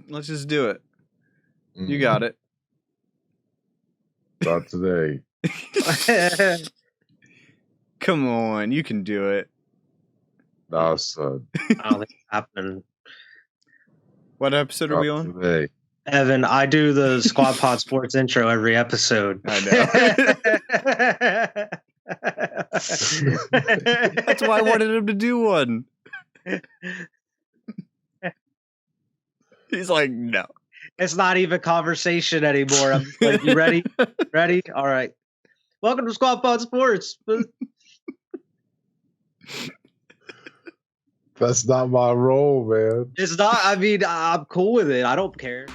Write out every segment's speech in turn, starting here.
Let's just do it. You got it. Not today. Come on, you can do it. Nah, son. I don't think it's happening. What episode are we on? Today. Evan, I do the Squad Pod Sports intro every episode. I know. That's why I wanted him to do one. He's like, no. It's not even conversation anymore. I'm just like, you ready? Ready? All right. Welcome to Squad Pod Sports. That's not my role, man. It's not. I mean, I'm cool with it. I don't care.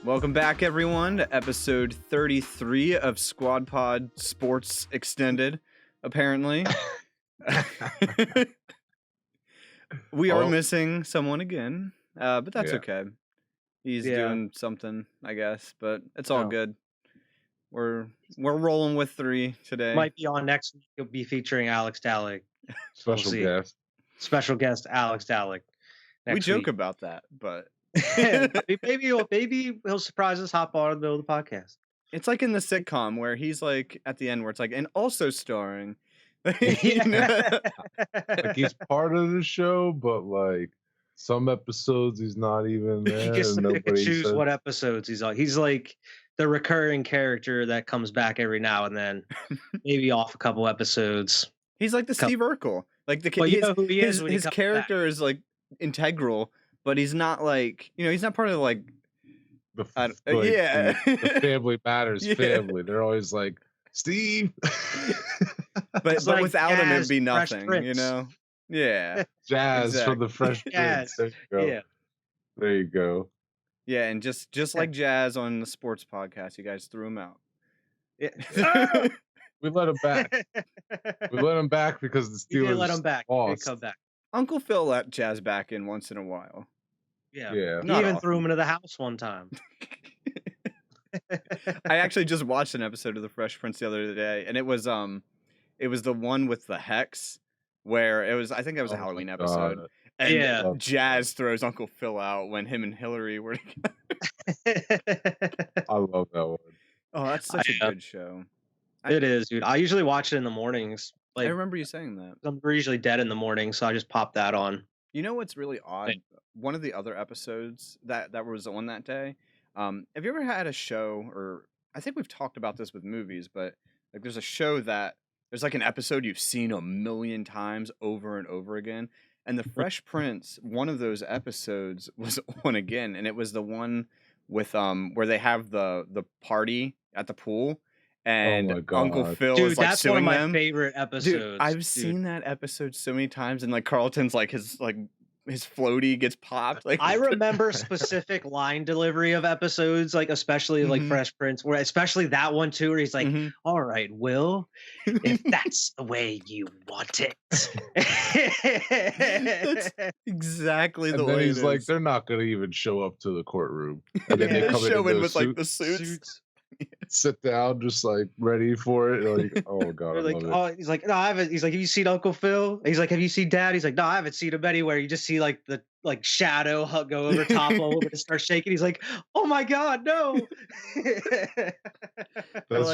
Welcome back, everyone, to episode 33 of Squad Pod Sports Extended, apparently. We are missing someone again, but that's okay. He's doing something, I guess, but it's all good. We're rolling with 3 today. Might be on next week. You'll be featuring Alex Dalek. Special guest Alex Dalek. We joke about that, but maybe he'll surprise us. Hop on in the middle of the podcast. It's like in the sitcom where he's like at the end where it's like, and also starring. Like he's part of the show, but like some episodes he's not even there. He gets to pick and choose what episodes he's on. He's like the recurring character that comes back every now and then, maybe off a couple episodes. He's like the Steve Urkel. Like his character is like integral, but he's not like, he's not part of like the Family Matters family. They're always like, Steve. but like without him it'd be nothing, Yeah. Jazz from the Fresh Prince. There you go. Yeah. There you go. Yeah, and just like Jazz on the sports podcast, you guys threw him out. Yeah. We let him back. We let him back because the Steelers let him back. Lost. Come back. Uncle Phil let Jazz back in once in a while. Yeah. He even threw him into the house one time. I actually just watched an episode of The Fresh Prince the other day, and it was the one with the Hex, where I think that was a Halloween episode. And Jazz throws Uncle Phil out when him and Hillary were together. I love that one. Oh, that's such a good show. It is, dude. I usually watch it in the mornings. Like, I remember you saying that. I'm usually dead in the morning, so I just pop that on. You know what's really odd? One of the other episodes that was on that day, have you ever had a show, or I think we've talked about this with movies, but like there's a show that there's like an episode you've seen a million times over and over again. And The Fresh Prince, one of those episodes was on again, and it was the one with where they have the party at the pool, and Uncle Phil is like suing them. That's one of my favorite episodes. Dude, I've seen that episode so many times, and like Carlton's like his floaty gets popped. Like I remember specific line delivery of episodes, like especially like Fresh Prince, where especially that one too, where he's like, "All right, Will, if that's the way you want it." That's exactly the way. He's like, they're not going to even show up to the courtroom, and then they come in with like the suits. Sit down, just like ready for it. Like, oh god, he's like, no, I haven't. He's like, have you seen Uncle Phil? He's like, have you seen Dad? He's like, no, I haven't seen him anywhere. You just see like the shadow go over top of him and start shaking. He's like, oh my god, no. That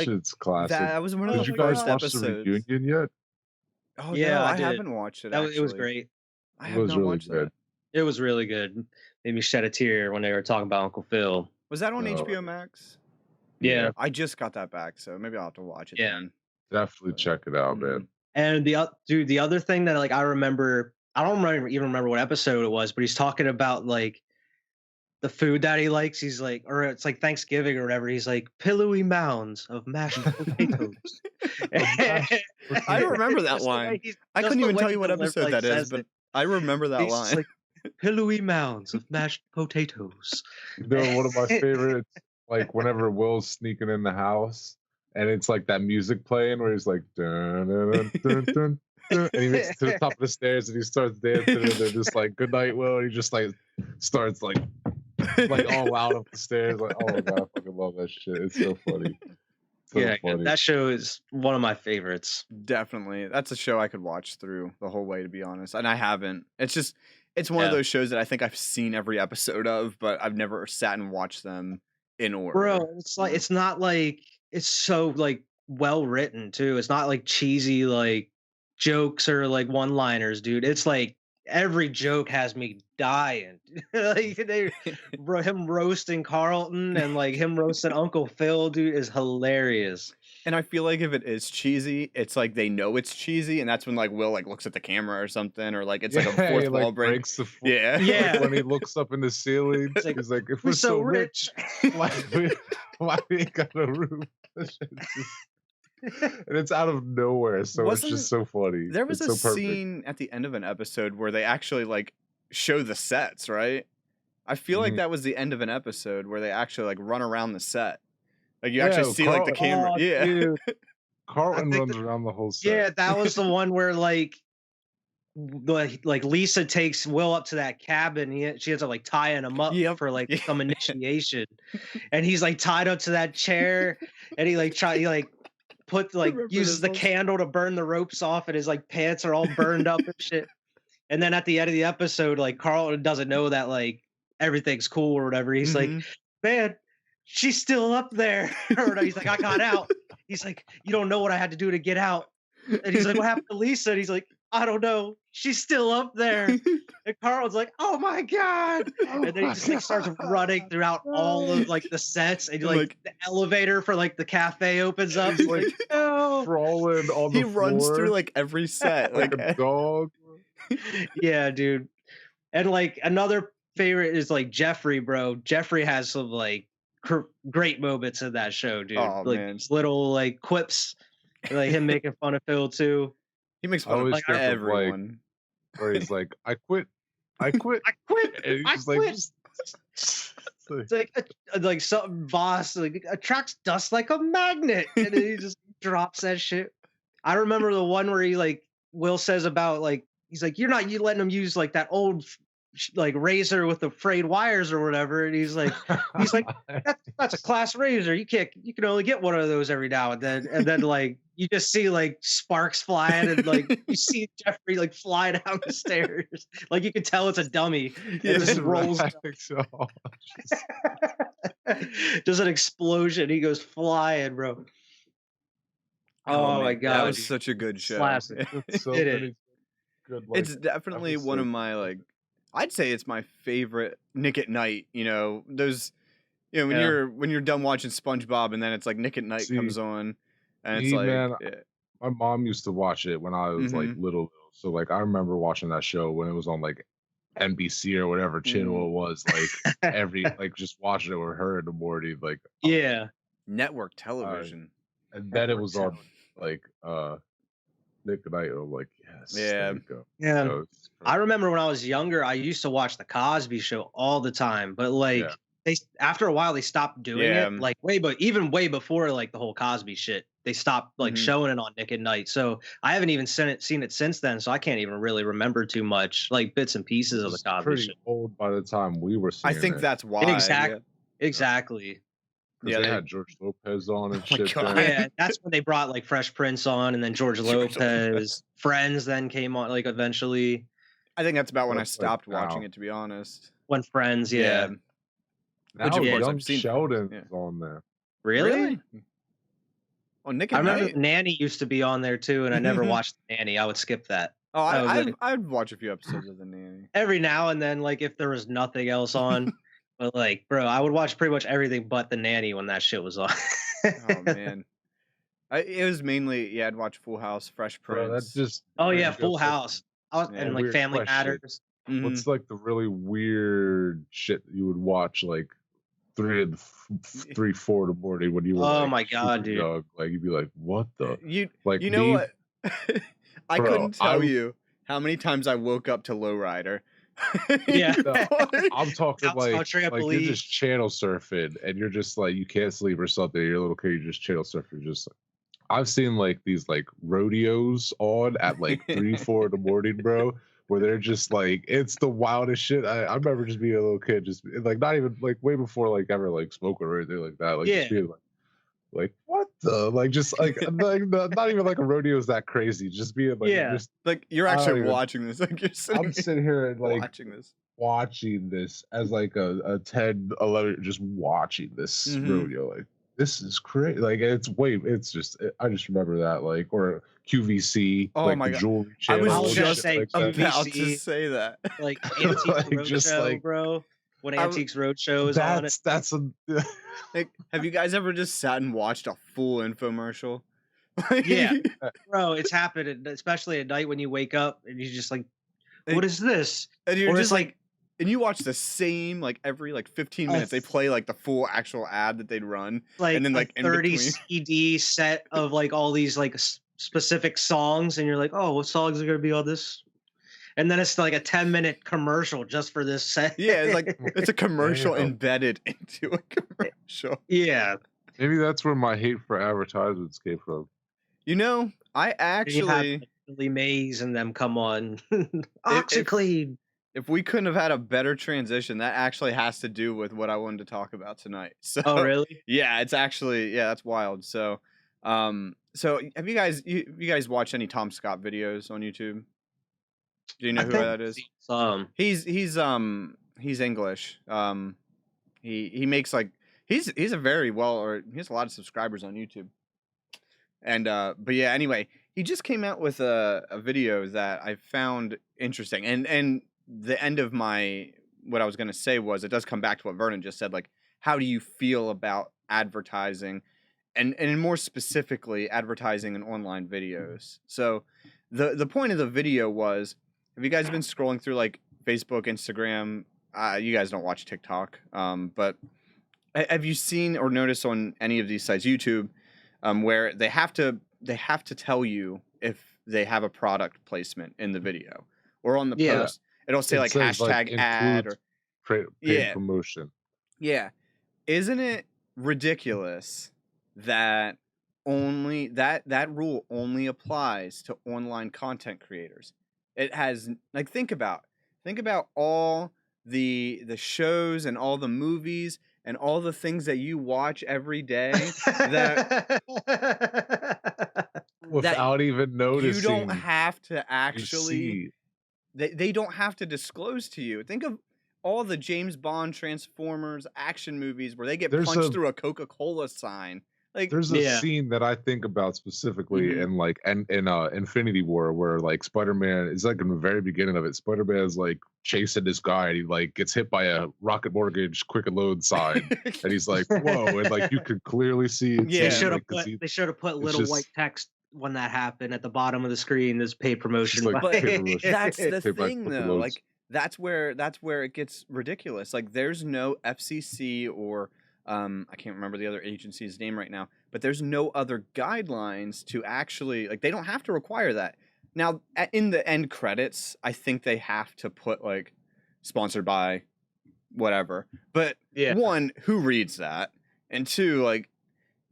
shit's classic. That was one of the first episodes. Did you guys watch the reunion yet? Oh yeah, no, I haven't watched it. It was great. I have not watched that. It was really good. Made me shed a tear when they were talking about Uncle Phil. Was that on HBO Max? Yeah, I just got that back, so maybe I'll have to watch it. Then. Definitely check it out, man. And the other thing that like I remember, I don't even remember what episode it was, but he's talking about like the food that he likes. He's like, or it's like Thanksgiving or whatever. He's like pillowy mounds of mashed potatoes. I remember that line. I couldn't even tell you what episode that is, but I remember that line. Like, pillowy mounds of mashed potatoes. One of my favorites. Like whenever Will's sneaking in the house and it's like that music playing where he's like dun, dun, dun, dun, dun, and he makes it to the top of the stairs and he starts dancing and they're just like, good night, Will, and he just like starts like all out up the stairs. Like, oh my god, I fucking love that shit. It's so funny. Yeah, funny. that show is one of my favorites. Definitely. That's a show I could watch through the whole way, to be honest. And I haven't. It's one of Yeah. those shows that I think I've seen every episode of, but I've never sat and watched them in order. Bro, it's like it's not like it's so like well written too. It's not like cheesy like jokes or like one-liners, dude. It's like every joke has me dying. Like him roasting Carlton and like him roasting Uncle Phil, dude, is hilarious. And I feel like if it is cheesy, it's like they know it's cheesy, and that's when like Will like looks at the camera or something, or like it's like a Yeah, fourth he, wall like, break. breaks the Yeah. Yeah. When he looks up in the ceiling, It's like, he's like, "If we're we're so so rich, why we ain't got a roof?" That shit's just- and it's out of nowhere, so it's Wasn't- just so funny. There was it's a so perfect. scene at the end of an episode where they actually like show the sets, right? I feel like Mhm. that was the end of an episode where they actually like run around the set. Like you Yeah, actually see like the camera. Oh, Yeah. dude. Carlton think runs around the whole set. Yeah, that was the one where like Lisa takes Will up to that cabin. She ends up like tying him up Yep. for like Yeah. some initiation, and he's like tied up to that chair, and he put like remember uses this the one. candle to burn the ropes off, and his like pants are all burned up and shit. And then at the end of the episode, like Carlton doesn't know that like everything's cool or whatever. He's like, Mhm. man, she's still up there. Or no, he's like, I got out. He's like, you don't know what I had to do to get out. And he's like, what happened to Lisa? And he's like, I don't know. She's still up there. And Carl's like, oh my God. And then he just like starts running throughout all of like the sets. And like the elevator for like the cafe opens up. He's like no. crawling on the He runs floor through like every set. like Like a dog. Yeah, dude. And like another favorite is like Geoffrey, bro. Geoffrey has some like great moments in that show, dude. Oh, like man. little like quips, like him making fun of Phil too. he makes I fun of always like think of, like, everyone. Where he's like, I quit. I quit. And I he's like, quit. It's like something boss like attracts dust like a magnet, and then he just drops that shit. I remember the one where he like Will says about like he's like, you letting him use like that old like razor with the frayed wires or whatever, and he's like that's a class razor. You can only get one of those every now and then like you just see like sparks flying and like you see Geoffrey like fly down the stairs, like you can tell it's a dummy. Yeah, It just just rolls. Just an explosion. He goes flying, bro. Oh my man, God, that was dude. such a good show. Classic. So It many good, like, It's definitely one of episodes. my like I'd say it's my favorite Nick at Night, those when Yeah. you're done watching SpongeBob and then it's like Nick at Night See, comes on and it's me, like man, yeah. my mom used to watch it when I was like little, so like I remember watching that show when it was on like NBC or whatever channel it was, like every like just watching it with her in the morning, like Yeah. network television. and then it was on like Nick Nite. I'm like, yes, Yeah. there you go. Yeah. So it's I remember when I was younger, I used to watch the Cosby Show all the time, but like Yeah. they after a while they stopped doing Yeah. it. Like even way before like the whole Cosby shit, they stopped like showing it on Nick at Night. So I haven't even seen it since then. So I can't even really remember too much, like bits and pieces of the It's Cosby pretty Show. old by the time we were I seeing think it. that's why. Exactly. Because Yeah, they they- had George Lopez on and my shit. God. then. Yeah, that's when they brought like Fresh Prince on, and then George George Lopez. Friends then came on like eventually. I think that's about when I That's like stopped watching now. it, to be honest. When Friends, yeah. Now Which, of course, Young I've seen Sheldon's Friends, on there. Really? Oh, Nick I at remember Night. Nanny used to be on there too, and I never watched Nanny. I would skip that. Oh, that was it. I'd watch a few episodes of The Nanny. Every now and then, like if there was nothing else on. But like, bro, I would watch pretty much everything but The Nanny when that shit was on. Oh man, it was mainly I'd watch Full House, Fresh Prince. Bro, that's just. Oh yeah, brings Full up, like, House. And like weird Family question. Matters. Mhm. What's like the really weird shit you would watch like 3, 4 in the morning when you were Oh like, my God, super dude. Young? Like you'd be like, what the? You Like know me, what? I Bro, couldn't tell I- you how many times I woke up to Lowrider. Yeah. No, I'm talking Couch like trampoline. you're just channel surfing and you're just like you can't sleep or something. You're a little kid, you just channel surfing. Just I've seen like these like rodeos on at like 3, 4 in the morning, bro, where they're just like it's the wildest shit. I remember just being a little kid, just like not even like way before like ever like smoking or anything like that. Like Yeah. just being like Like what the just not even like a rodeo is that crazy. Just being like Yeah. just Like you're I don't actually even. watching this. Like you're I'm sitting here and like watching this. watching this as like a 10, 11, just watching this Mm-hmm. rodeo. Like this is crazy. Like it's just I just remember that like or QVC Oh like my the god. jewelry I I was channel was and gonna shit just say like that. about to QVC, say that. like Antiques Like just Roadshow, like bro. When I w- Antiques Roadshow is on it, that's a like, have you guys ever just sat and watched a full infomercial? yeah, Like, bro, it's happened, especially at night when you wake up and you just like, what like, is this? and you're Or just it's like, and you watch the same like every like 15 a minutes they play like the full actual ad that they'd run, and like then a like in 30 between. CD set of like all these like specific songs, and you're like, oh, what songs are gonna be on this? And then it's like a 10-minute commercial just for this set. Yeah, it's like it's a commercial damn. embedded into a commercial. Yeah. Maybe that's where my hate for advertisements came from. You know, I And you have actually, like, Billy Mays and them come on. if OxyClean. if we couldn't have had a better transition, that actually has to do with what I wanted to talk about tonight. So Oh, really? yeah, it's actually that's wild. So have you guys watched any Tom Scott videos on YouTube? Do you know I who think that is? some. He's English. He makes like he's a very well or he has a lot of subscribers on YouTube. And but yeah, anyway, he just came out with a video that I found interesting. And the end of my what I was gonna say was it does come back to what Vernon just said, like, how do you feel about advertising and more specifically advertising in online videos? So the point of the video was, have you guys been scrolling through like Facebook, Instagram? You guys don't watch TikTok, but have you seen or noticed on any of these sites, YouTube, where they have to tell you if they have a product placement in the video or on the Yeah. post? It'll say It like says like hashtag ad includes or paid yeah, promotion. yeah. Isn't it ridiculous that only that rule only applies to online content creators? It has like think about all the shows and all the movies and all the things that you watch every day that that Without even you don't noticing, have to you actually see. they don't have to disclose to you. Think of all the James Bond, Transformers, action movies where they get There's punched a through a Coca-Cola sign. Like, there's a Yeah. scene that I think about specifically Mhm. in like and in Infinity War where like Spider-Man is like in the very beginning of it, Spider-Man is like chasing this guy and he like gets hit by a Rocket Mortgage quick and load sign and he's like, whoa, and like you could clearly see it's Yeah. They him, should have like, 'cause put they should have put it's little just white text when that happened at the bottom of the screen as paid promotion. like But paid promotion. that's the Paid by thing quick and though. loads. Like that's where it gets ridiculous. Like there's no FCC or I can't remember the other agency's name right now, but there's no other guidelines to actually like they don't have to require that. Now in the end credits, I think they have to put like sponsored by whatever. But Yeah. one, who reads that? And two, like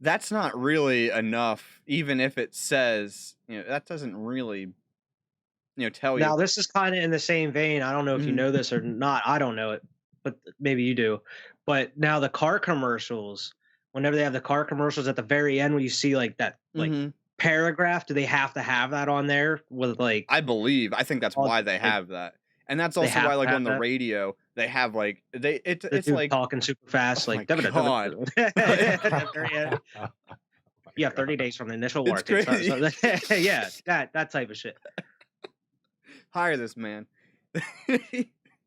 that's not really enough even if it says, that doesn't really, tell you. Now this is kind of in the same vein. I don't know if you Mhm. know this or not. I don't know it, but maybe you do. But now the car commercials, whenever they have the car commercials at the very end, when you see like that like Mhm. paragraph, do they have to have that on there with like I think that's all why they like have that. And that's they also have why to like have on the that? radio they have like The it's dude like talking super fast, oh like my god. at the very end. You have 30 days from the initial It's warranty. crazy. Yeah, that type of shit. Hire this man.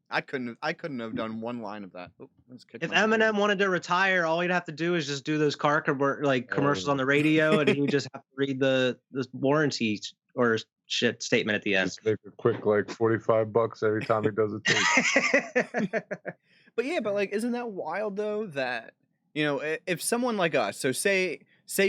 I couldn't have done one line of that. Oh, let's kick If my computer. Eminem wanted to retire, all he'd have to do is just do those car commercials on the radio, and he would just have to read the warranty or shit statement at the end. Just make a quick like $45 every time he does a tape. But yeah, but like, isn't that wild though? That if someone like us, so say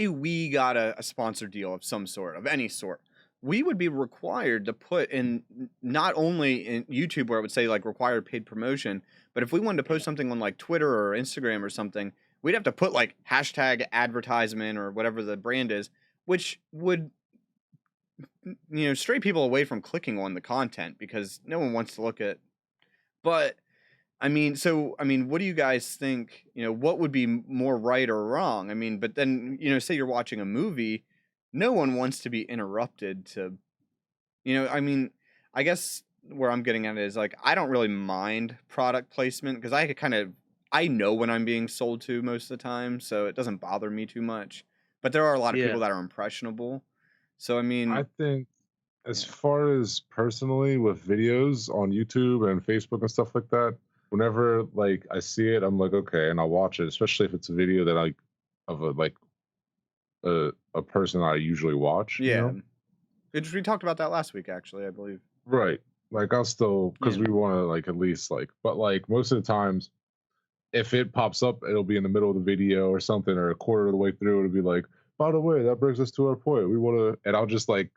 we got a sponsored deal of some sort, of any sort, we would be required to put in not only in YouTube where it would say like required paid promotion, but if we wanted to post something on like Twitter or Instagram or something, we'd have to put like hashtag advertisement or whatever the brand is, which would stray people away from clicking on the content because no one wants to look at. But I mean, so I mean, what do you guys think? What would be more right or wrong? I mean, but then say you're watching a movie, no one wants to be interrupted to. I mean, I guess where I'm getting at is like I don't really mind product placement because I know when I'm being sold to most of the time, so it doesn't bother me too much. But there are a lot of Yeah. people that are impressionable. So I I mean, think as yeah, far as personally with videos on YouTube and Facebook and stuff like that, whenever like I see it, I'm like, okay, and I'll watch it, especially if it's a video that I of a like a person I usually watch, you yeah. know? We talked about that last week, actually, I believe. Right. Like I'll still because Yeah, we want to like at least like, but like most of the times, if it pops up, it'll be in the middle of the video or something, or a quarter of the way through, it'll be like, by the way, that brings us to our point. We want to, and I'll just like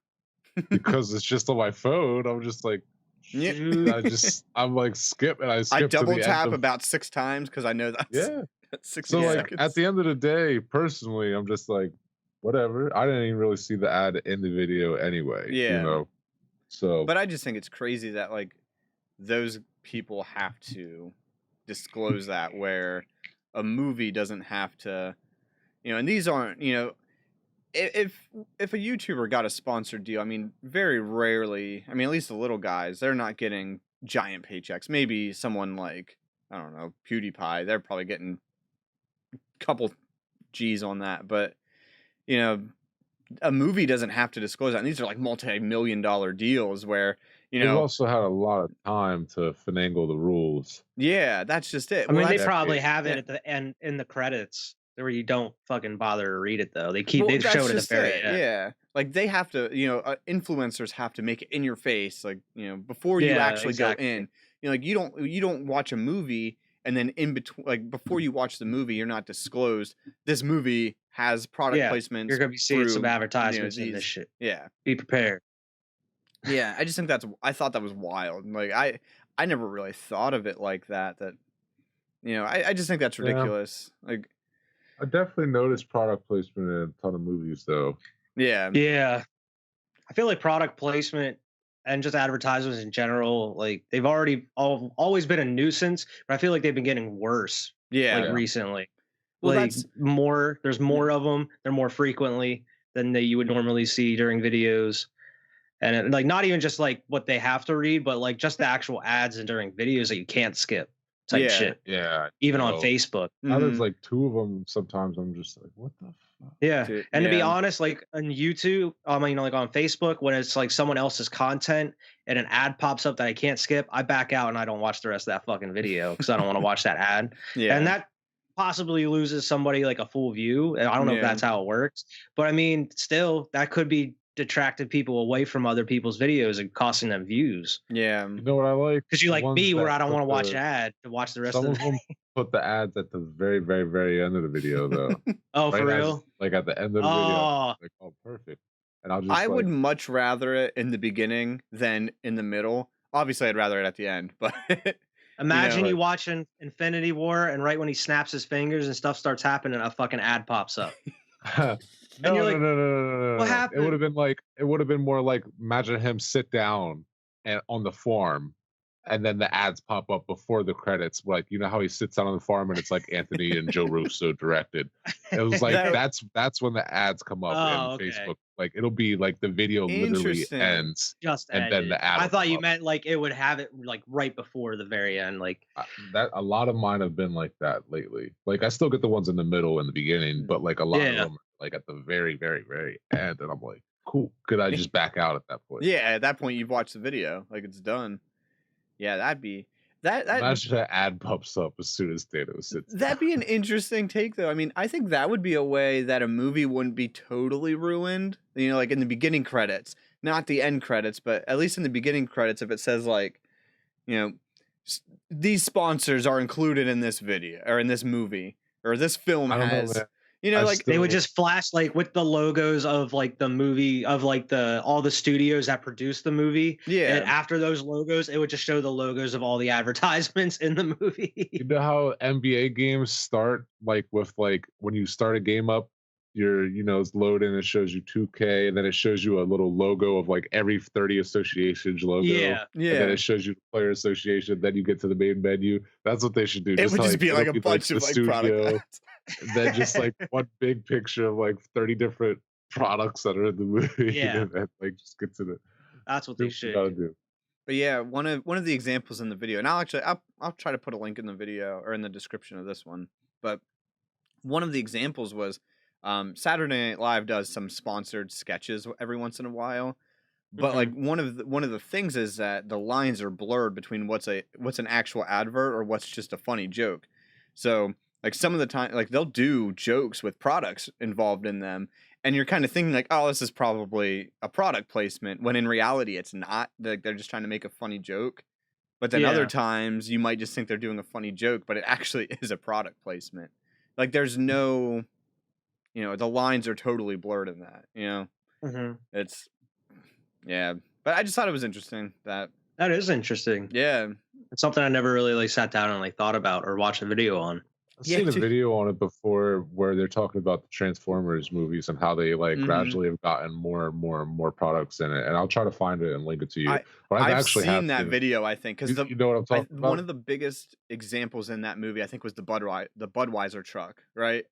because it's just on my phone, I'm just like, yeah. shoot, I'm like skip and I I skip to double the end tap of about 6 times because I know that's yeah. that's 60 So like Yeah. at seconds. the end of the day, personally, I'm just like, whatever. I didn't even really see the ad in the video anyway, you Yeah, know. So but I just think it's crazy that like those people have to disclose that where a movie doesn't have to, and these aren't, if a YouTuber got a sponsored deal, I mean, very rarely, I mean, at least the little guys, they're not getting giant paychecks. Maybe someone like, I don't know, PewDiePie, they're probably getting a couple G's on that, but you know, a movie doesn't have to disclose that. And these are like multi-million-dollar deals where, you they've know, also had a lot of time to finagle the rules. yeah, that's just it. I Well, mean, they that's probably Decade. have it yeah. at the end in the credits where you don't fucking bother to read it though. Well, They show that's it at the just very it. end. Yeah. Like they have to, influencers have to make it in your face, like, before you Yeah, actually go exactly. in. Like you don't watch a movie and then in between, like before you watch the movie, you're not disclosed this movie has product Yeah, you're placements gonna be seeing some through, advertisements in this these. shit. Yeah. Be prepared. Yeah, I just think I thought that was wild. Like I never really thought of it like that. I just think that's Yeah. ridiculous. Like, I definitely noticed product placement in a ton of movies though. yeah, Yeah, I feel like product placement and just advertisements in general, like they've always been a nuisance, but I feel like they've been getting worse like yeah. Yeah. recently. Well, Like that's there's yeah, more of them. They're more frequently than you would normally see during videos. And like not even just like what they have to read, but like just the actual ads and during videos that you can't skip type yeah. shit. Yeah. Even on Yo. Facebook. There's Mm-hmm. like two of them sometimes I'm just like, what the fuck? Yeah. And to be Yeah, honest, like on YouTube, I mean, like on Facebook, when it's like someone else's content and an ad pops up that I can't skip, I back out and I don't watch the rest of that fucking video because I don't want to watch that ad. And yeah, that possibly loses somebody like a full view. And I don't know if yeah, that's how it works, but I mean, still, that could be detracting people away from other people's videos and costing them views. yeah. You know what I like? Because you The like ones me, where that I don't put want to watch an the ad to watch the rest some of of the. them put the ads at the very, very, very end of the video though. Oh, for Right as real? like at the end of the video, I'm Oh, like, oh perfect. And I'll I just would like much rather it in the beginning than in the middle. Obviously, I'd rather it at the end, but you imagine know, you right. watching Infinity War, and right when he snaps his fingers and stuff starts happening, a fucking ad pops up, and No, you're no, no, like, no, no, no, no, "What no. It would have happened?" been like it would have been more like imagine him sit down and on the farm, and then the ads pop up before the credits. Like you know how he sits down on the farm and it's like Anthony and Joe Russo directed. It was like that that's when the ads come up in Oh, okay. Facebook. Like it'll be like the video literally interesting. ends Just and then ended. the ad I will thought come you up. meant like it would have it like right before the very end. Like, That a lot of mine have been like that lately. Like I still get the ones in the middle and the beginning, but like a lot of yeah, them like at the very, very, very end, and I'm like, cool. Could I just back out at that point? Yeah, at that point you've watched the video, like it's done. Yeah, that Imagine that ad pops up as soon as Thanos sits down. that'd be an interesting take though. I mean, I think that would be a way that a movie wouldn't be totally ruined. Like in the beginning credits, not the end credits, but at least in the beginning credits, if it says like, you know, these sponsors are included in this video or in this movie or this film I don't know, has, man. I like they would still just flash like with the logos of like the movie of like the all the studios that produced the movie, and yeah, after those logos, it would just show the logos of all the advertisements in the movie. you know how NBA games start like with like when you start a game up it's loading. It shows you 2K, and then it shows you a little logo of like every 30 associations logo. Yeah. And then Yeah. it shows you the player association. Then you get to the main menu. That's what they should do. It would just be it'll like a bunch the of like product studio, ads. and then just like one big picture of like 30 different products that are in the movie. Yeah. And then like just get to the That's what do they what you should gotta do. do. But yeah, one of the examples in the video, and I'll try to put a link in the video or in the description of this one. But one of the examples was Saturday Night Live does some sponsored sketches every once in a while. But like one of the things is that the lines are blurred between what's an actual advert or what's just a funny joke. So like some of the time, like they'll do jokes with products involved in them, and you're kind of thinking like, oh, this is probably a product placement, when in reality it's not. Like they're just trying to make a funny joke. But then other Yeah. times you might just think they're doing a funny joke, but it actually is a product placement. Like there's no, the lines are totally blurred in that. It's yeah. But I just thought it was interesting that That is interesting. yeah. It's something I never really like sat down and like thought about or watched a video on. I've Yeah, seen a dude. video on it before where they're talking about the Transformers movies and how they like Mhm. gradually have gotten more and more and more products in it. And I'll try to find it and link it to you. I- But I've actually seen have that seen it. video, I think, because You know what I'm talking about? one of the biggest examples in that movie, I think, was the Budweiser truck, right?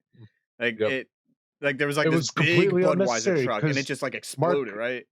Like Yep. there was like It this was big completely Budweiser unnecessary truck, and it 'cause just like exploded, right?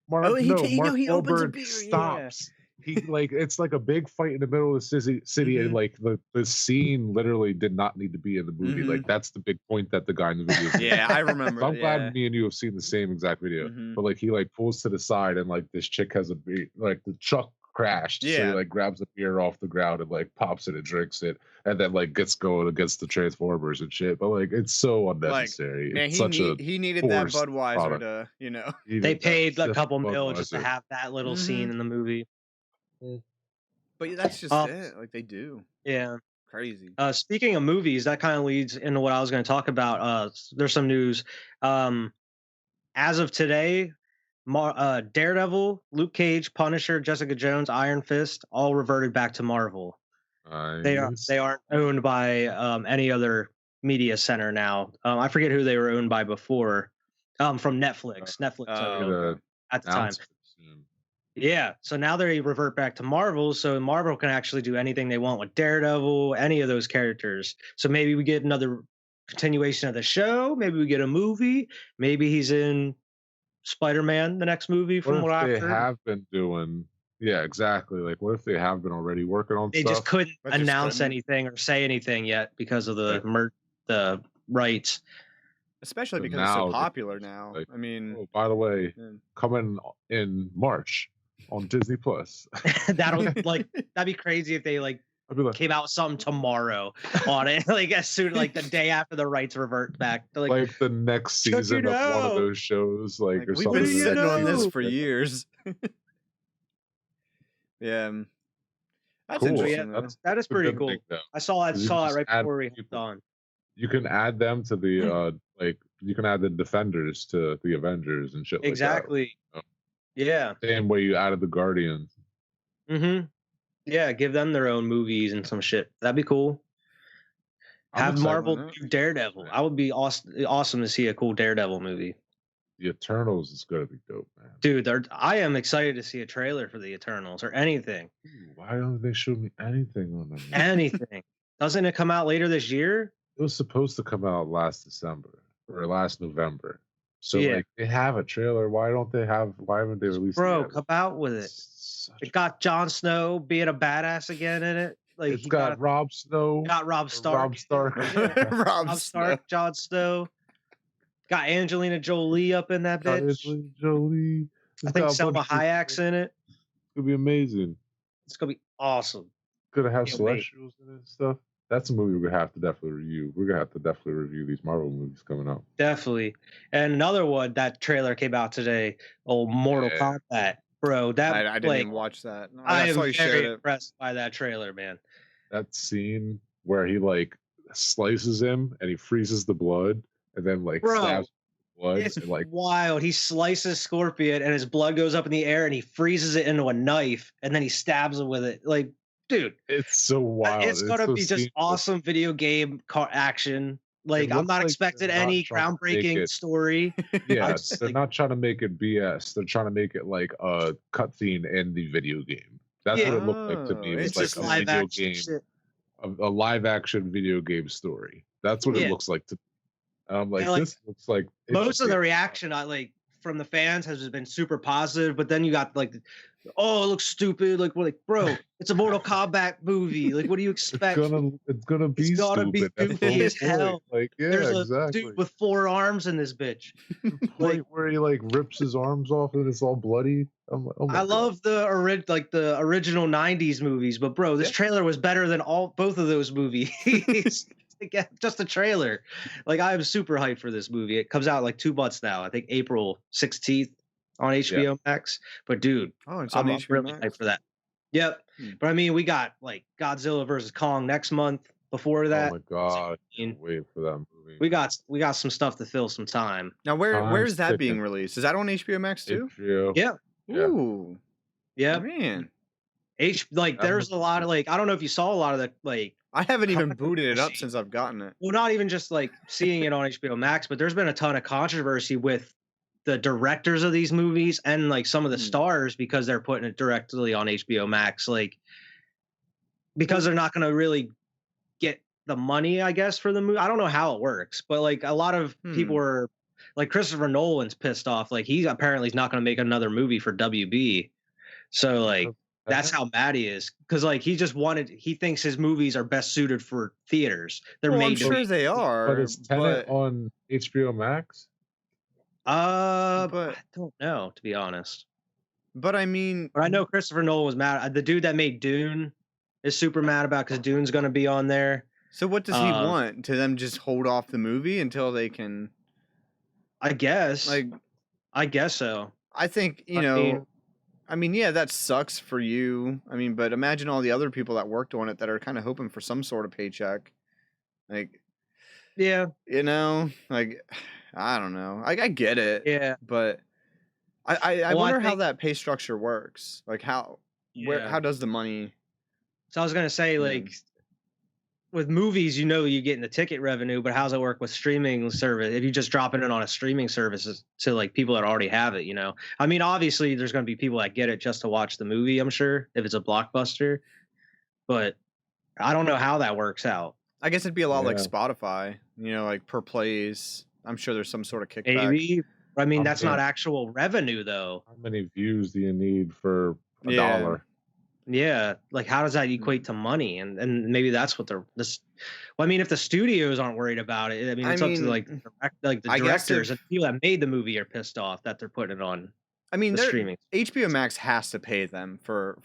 Mark Oh, he opens a Wahlberg beer, yeah. stops. He like it's like a big fight in the middle of the city, and like the scene literally did not need to be in the movie. Like that's the big point that the guy in the video. Yeah, I remember. So I'm yeah. glad me and you have seen the same exact video. Mhm. But like he like pulls to the side and like this chick has a beer, like the truck crashed. So Yeah. he like grabs a beer off the ground and like pops it and drinks it, and then like gets going against the Transformers and shit. But like it's so unnecessary. Man, It's such he needed that forced Budweiser product. to. They paid a Just couple mil just to Budweiser. have that little scene in the movie. But that's just it. Like they do. Yeah. Crazy. Speaking of movies, that kind of leads into what I was going to talk about. There's some news. As of today, Daredevil, Luke Cage, Punisher, Jessica Jones, Iron Fist, all reverted back to Marvel. They aren't owned by any other media center now. I forget who they were owned by before. From Netflix. Netflix owned them at the time. Yeah, so now they revert back to Marvel, so Marvel can actually do anything they want with Daredevil, any of those characters. So maybe we get another continuation of the show. Maybe we get a movie. Maybe he's in Spider-Man, the next movie. From what I've heard, have been doing. Yeah, exactly. Like, what if they have been already working on they stuff? just couldn't But just announce couldn't. anything or say anything yet because of the rights. Especially So because it's so now they're popular just now. like, I mean, Oh, by the way, yeah. coming in March on Disney Plus. That'd be crazy if they like I'd be like, came out with something tomorrow on it, like as soon like the day after the rights revert back to like the next check season it of one of out. those shows, like or we've something. been sitting on this know? for years. Yeah. That's Cool. interesting. Yeah, though. that is a pretty good cool. thing, though. I saw it You right just add before we people. hopped on. You can add them to the like you can add the Defenders to the Avengers and shit Exactly. like Yeah. that. Same way you added the Guardians. Mm-hmm. Yeah, give them their own movies and some shit. That'd be cool. I'm Have excited Marvel on that. do Daredevil. I would be awesome to see a cool Daredevil movie. The Eternals is gonna be dope, man. Dude, I am excited to see a trailer for the Eternals or anything. Ooh, why don't they show me anything on them? Anything. Doesn't it come out later this year? It was supposed to come out last December or last November. So Yeah. like they have a trailer. Why haven't they released it Bro, yet? come out with it. It got Jon Snow being a badass again in it. Like It's got Rob Snow. got Rob Stark. Rob Stark. Yeah. Rob Rob Stark. Stark, Jon Snow. Got Angelina Jolie up in that Got bitch. Angelina Jolie. I It's think got a Selma bunch of- Hayek's in it. It's gonna be amazing. It's gonna be awesome. Gonna have Can't wait. celestials in it and stuff. That's a movie we're gonna have to definitely review. We're gonna have to definitely review these Marvel movies coming up. Definitely. And another one, that trailer came out today. Old Mortal Yeah. Kombat. Bro, that I didn't like, even watch that. No, I am saw you shared very it. impressed by that trailer, man. That scene where he like slices him and he freezes the blood and then like Bro, stabs the blood It's and like wild. He slices Scorpion and his blood goes up in the air and he freezes it into a knife and then he stabs him with it. Like, dude, it's so wild. it's gonna so be just seamless. awesome video game action. Like, I'm looks not like expecting they're not any trying to make groundbreaking it. story. I Yeah, just they're like, not trying to make it BS. They're trying to make it like a cutscene in the video game. That's yeah, what it looked like to me. Oh, It it's was like just a interesting. live video action game, shit. a live action video game story. That's what it Yeah, Hmm. looks like to. And I'm and like, like this looks like most of interesting. the reaction, I like from the fans has just been super positive. But then you got like, oh, it looks stupid. Like, we're like, bro, it's a Mortal Kombat movie. Like, what do you expect? It's gonna It's be gotta be stupid. That's the goofy whole as point. hell. Like, There's yeah, a dude exactly. with 4 arms in this bitch. The Like, point where he like rips his arms off and it's all bloody. I'm like, oh I my god. love the original '90s movies, but bro, this Yeah. trailer was better than both of those movies. Again, just a trailer. Like, I am super hyped for this movie. It comes out like 2 months now. I think April 16th on HBO Max. But dude, Oh, it's on I'm HBO really Max. hyped for that. Yep. Hmm. But I mean, we got like Godzilla versus Kong next month. Before Oh that, my god. I mean, Can't wait for that movie. we got some stuff to fill some time. Now, where Time's is that being ticking. released? Is that on HBO Max too? HBO. Yeah. Yeah. Ooh, Yep. man. That There's a lot of like, I don't know if you saw a lot of the like, I haven't even booted it up controversy. since I've gotten it. Well, not even just like seeing it on HBO Max, but there's been a ton of controversy with the directors of these movies and like some of the Hmm. stars because they're putting it directly on HBO Max, like because they're not going to really get the money, I guess, for the movie. I don't know how it works, but like a lot of people Hmm. are like Christopher Nolan's pissed off. Like he apparently is not going to make another movie for WB. So like that's how mad he is because like he thinks his movies are best suited for theaters. They're Well, I'm made to sure be. they But are, is Tenet on HBO Max? I but don't know, to be honest. I mean, But I know Christopher Nolan was mad. The dude that made Dune is super mad about because Dune's going to be on there. so what does he Um, want? To them just hold off the movie until they can, I guess. like, I guess so. I think, I mean, yeah, that sucks for you. I mean, but imagine all the other people that worked on it that are kind of hoping for some sort of paycheck. Like, Yeah. like, I don't know. I get it. Yeah. But I Well, I wonder how think- that pay structure works. Like, how does the money? So I was gonna say, like, with movies, you getting the ticket revenue, but how's it work with streaming service? If you just dropping it on a streaming service to like people that already have it, I mean, obviously there's gonna be people that get it just to watch the movie, I'm sure, if it's a blockbuster. But I don't know how that works out. I guess it'd be a lot like Yeah. Spotify, like per plays. I'm sure there's some sort of kickback. Maybe. I mean, that's Okay. not actual revenue though. How many views do you need for a Yeah. dollar? Yeah, like how does that equate to money? And maybe that's what well, I mean, if the studios aren't worried about it, I mean, it's up to like the I guess directors and people that made the movie are pissed off that they're putting it on I mean, the streaming. HBO Max has to pay them for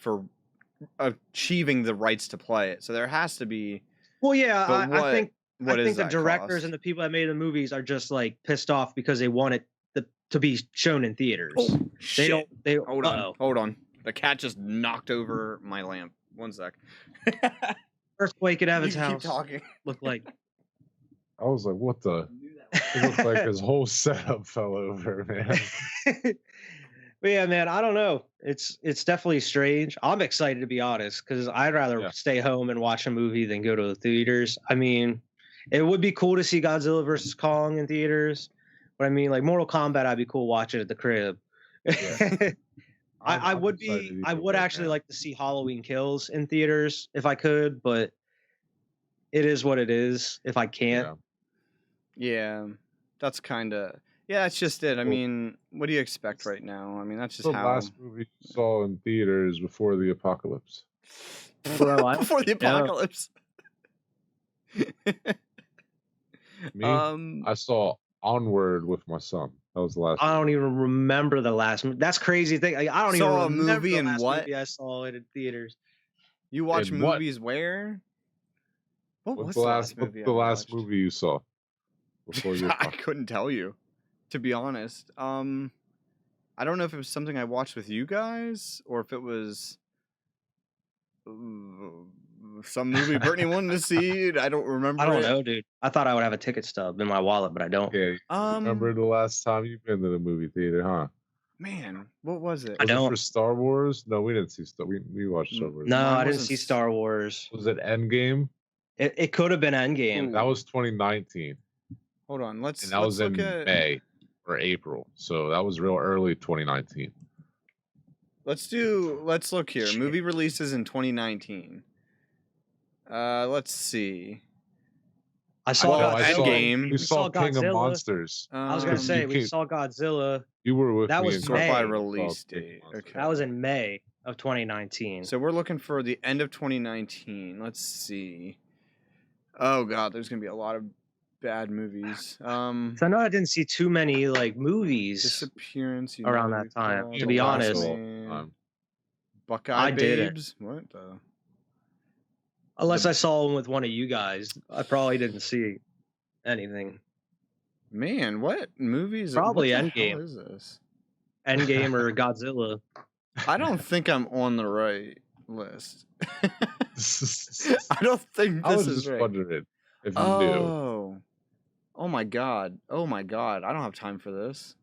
achieving the rights to play it. So there has to be. Well, yeah, But I think what I is think the that directors cost? and the people that made the movies are just like pissed off because they want it to be shown in theaters. Oh, They shit. don't. They Hold on. uh-oh. Hold on. The cat just knocked over my lamp. One sec. Earthquake at You Evan's keep house talking. looked like. I was like, what the? It looked like his whole setup fell over, man. But yeah, man, I don't know. It's definitely strange. I'm excited to be honest because I'd rather stay home and watch a movie than go to the theaters. I mean, it would be cool to see Godzilla versus Kong in theaters, but I mean, like Mortal Kombat, I'd be cool watching at the crib. Yeah. I would excited I either would way, actually man. like to see Halloween Kills in theaters if I could, but it is what it is if I can't. Yeah. Yeah. That's kind of. Yeah, that's just it. I Well, mean, what do you expect right now? I mean, that's just The how. last movie you saw in theaters before the apocalypse. Bro, I Before the don't know. apocalypse. Me, I saw Onward with my son. That was the last. I don't even remember the last. That's crazy thing. Like, I don't Saw a even remember movie the in last what? movie I saw it in theaters. You watch In what? movies where? What What's was the last? movie What's the I last watched? movie you saw before the I apocalypse? couldn't tell you, to be honest. I don't know if it was something I watched with you guys or if it was some movie Brittany wanted to see. I don't remember. I don't it. know, dude. I thought I would have a ticket stub in my wallet, but I don't. Yeah. You remember the last time you've been to the movie theater, huh? Man, what was it? I Was it don't. for Star Wars? No, we didn't see Star. We watched Star Wars. No, Mine I didn't wasn't see s- Star Wars. Was it Endgame? It could have been Endgame. That was 2019. Hold on. and Let's that was look in at. May or April, so that was real early 2019. Let's look here. Shit. Movie releases in 2019. Let's see. I saw Well, Godzilla. Endgame. We saw King of Godzilla. Monsters. I was gonna 'Cause say you we came- saw Godzilla. You were with That me. was in sort by May. Godzilla. release King of date. Monsters. Okay. That was in May of 2019. So we're looking for the end of 2019. Let's see. Oh god, there's gonna be a lot of bad movies. So I know I didn't see too many like movies Disappearance around United that time. Club, To be The Last honest, Man, Buckeye I didn't. Babes. What the? Unless I saw one with one of you guys, I probably didn't see anything. Man, what movies? Probably what the Endgame. hell is this? Endgame or Godzilla. I don't think I'm on the right list. I don't think I this was is just right. wondering if you knew. Oh my god. Oh my god. I don't have time for this.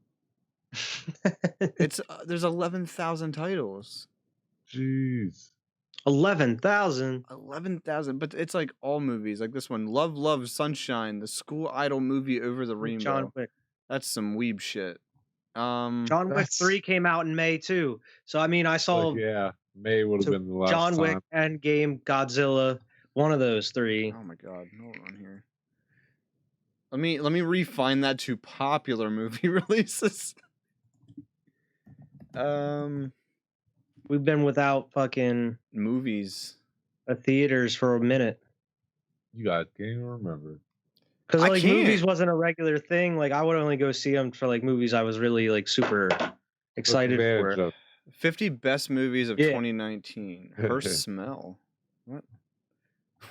It's there's 11,000 titles. Jeez. 11,000. 11,000, but it's like all movies. Like this one, Love, Love, Sunshine, the school idol movie Over the Rainbow. John Wick. That's some weeb shit. John Wick That's- 3 came out in May too. So I mean, I saw Like, yeah, May would have so been the last John time. Wick, Endgame, Godzilla, one of those three. Oh my god, hold on here. Let me refine that to popular movie releases. We've been without fucking Movies. theaters for a minute. You guys can't even remember. Because I like can't. movies wasn't a regular thing. Like I would only go see them for like movies I was really like super excited Took for. advantage of 50 best movies of Yeah. 2019. Her Smell. What?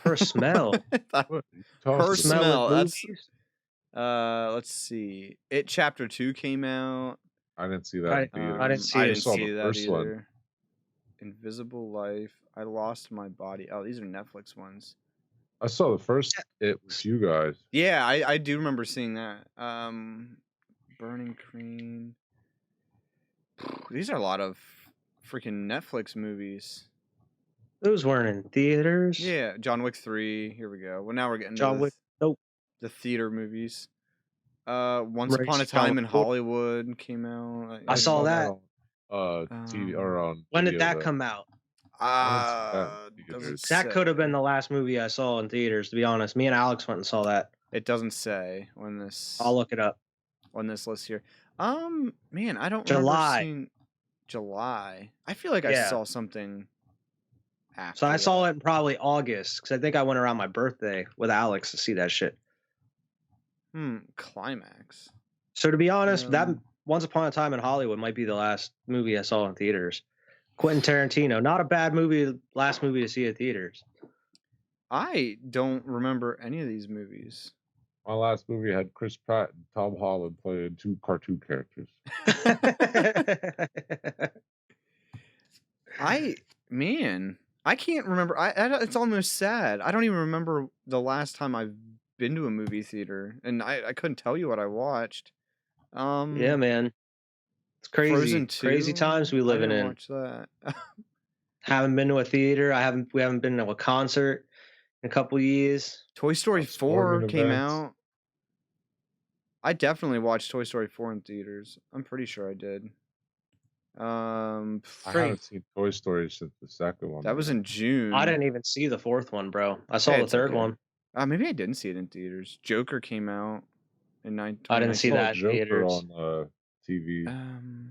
Her Smell. what you talking Her about? Smell. of That's movies? let's see. It Chapter 2 came out. I didn't see that. I- in theaters. I didn't see I it. didn't saw see the that first one. either. Invisible Life. I Lost My Body. Oh, these are Netflix ones. I saw the first. It was you guys. Yeah, I do remember seeing that. Burning Crane. These are a lot of freaking Netflix movies. Those weren't in theaters. Yeah, John Wick 3. Here we go. Well, now we're getting John to Wick. Nope. the theater movies. Once Right, Upon a John Time Wick in 4. Hollywood came out. I saw that. on, TV or on. When did video that though. come out? Doesn't theaters. That say. could have been the last movie I saw in theaters. To be honest, me and Alex went and saw that. It doesn't say on this. I'll look it up. On this list here. Man, I don't July. remember seeing July. I feel like I Yeah. saw something after. So I saw that. it in probably August because I think I went around my birthday with Alex to see that shit. Climax. So to be honest, that Um, Once Upon a Time in Hollywood might be the last movie I saw in theaters. Quentin Tarantino, not a bad movie. Last movie to see in theaters. I don't remember any of these movies. My last movie had Chris Pratt and Tom Holland playing two cartoon characters. I can't remember. It's almost sad. I don't even remember the last time I've been to a movie theater, and I couldn't tell you what I watched. Yeah, man, it's crazy. Frozen 2? Crazy times we I living didn't in. watch that. Haven't been to a theater. We haven't been to a concert in a couple years. Toy Story 4 sporting came events. out. I definitely watched Toy Story 4 in theaters. I'm pretty sure I did. I Three. haven't seen Toy Story since the second one. That was man. in June. I didn't even see the fourth one, bro. I saw Hey, the it's third okay. one. Maybe I didn't see it in theaters. Joker came out in 9. I didn't see I saw that in Joker theaters. on TV.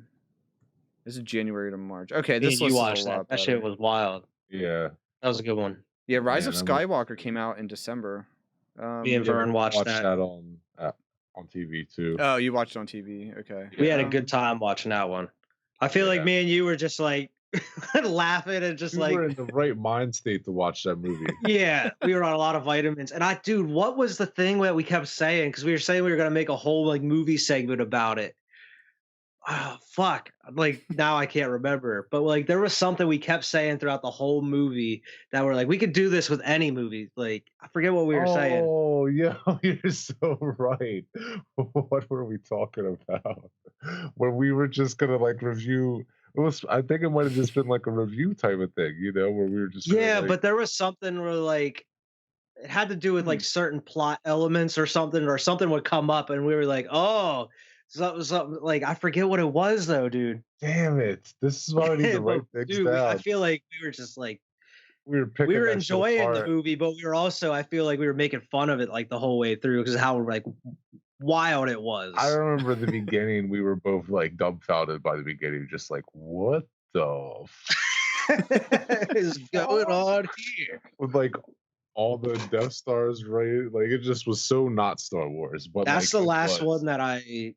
This is January to March. Okay, Me this and you list is watched a that. lot That shit better. was wild. Yeah. That was a good one. Yeah, Rise Yeah, of that was- Skywalker came out in December. Me and Vern watched Watched that. that on TV too. Oh, you watched it on TV. Okay. We had a Um, good time watching that one. I feel like Yeah. me and you were just like laughing and just We like were in the right mind state to watch that movie. yeah, we were on a lot of vitamins. And dude, what was the thing that we kept saying? Because we were saying we were gonna make a whole like movie segment about it. Oh fuck! Like now I can't remember, but like there was something we kept saying throughout the whole movie that we're like we could do this with any movie. Like I forget what we were saying. Oh, yeah, you're so right. What were we talking about? When we were just gonna like review. I think it might have just been like a review type of thing, where we were just. Yeah, gonna, like, but there was something where like it had to do with like certain plot elements or something would come up, and we were like, oh, something like I forget what it was though, dude. Damn it! This is why I need to But write things dude, I down. feel like we were just like We were we picking were that shit enjoying the apart. movie, but we were also I feel like we were making fun of it like the whole way through because how like wild it was. I remember the beginning. We were both like dumbfounded by the beginning, just like, what the is going on here? with like all the Death Stars, right? Like it just was so not Star Wars. But That's like the it last was. one that I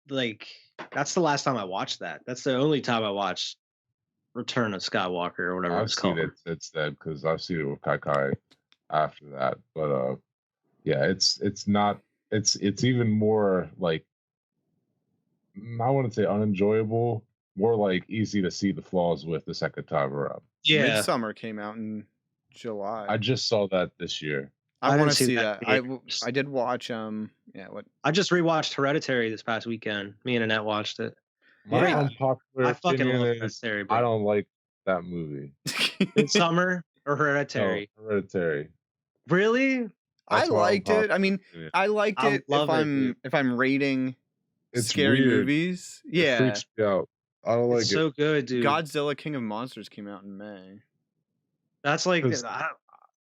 like. That's the last time I watched that. That's the only time I watched Return of Skywalker or whatever I've it's seen called. it since then because I've seen it with Kai Kai after that. But yeah, it's not. It's even more like I wouldn't say unenjoyable, more like easy to see the flaws with the second time around. Yeah, Midsummer came out in July. I just saw that this year. I I want didn't to see see that that. in I did watch yeah, what I just rewatched Hereditary this past weekend. Me and Annette watched it. My Yeah. unpopular I fucking opinion love is Hereditary, I bro. don't like that movie. Midsummer or No, Hereditary? Hereditary. Really? I That's my liked it. I unpopular mean, opinion. I liked I it love it, dude. if I'm rating It's scary weird. movies. It Yeah. freaks me out. I don't like It's it. so good, dude. Godzilla King of Monsters came out in May. That's like 'Cause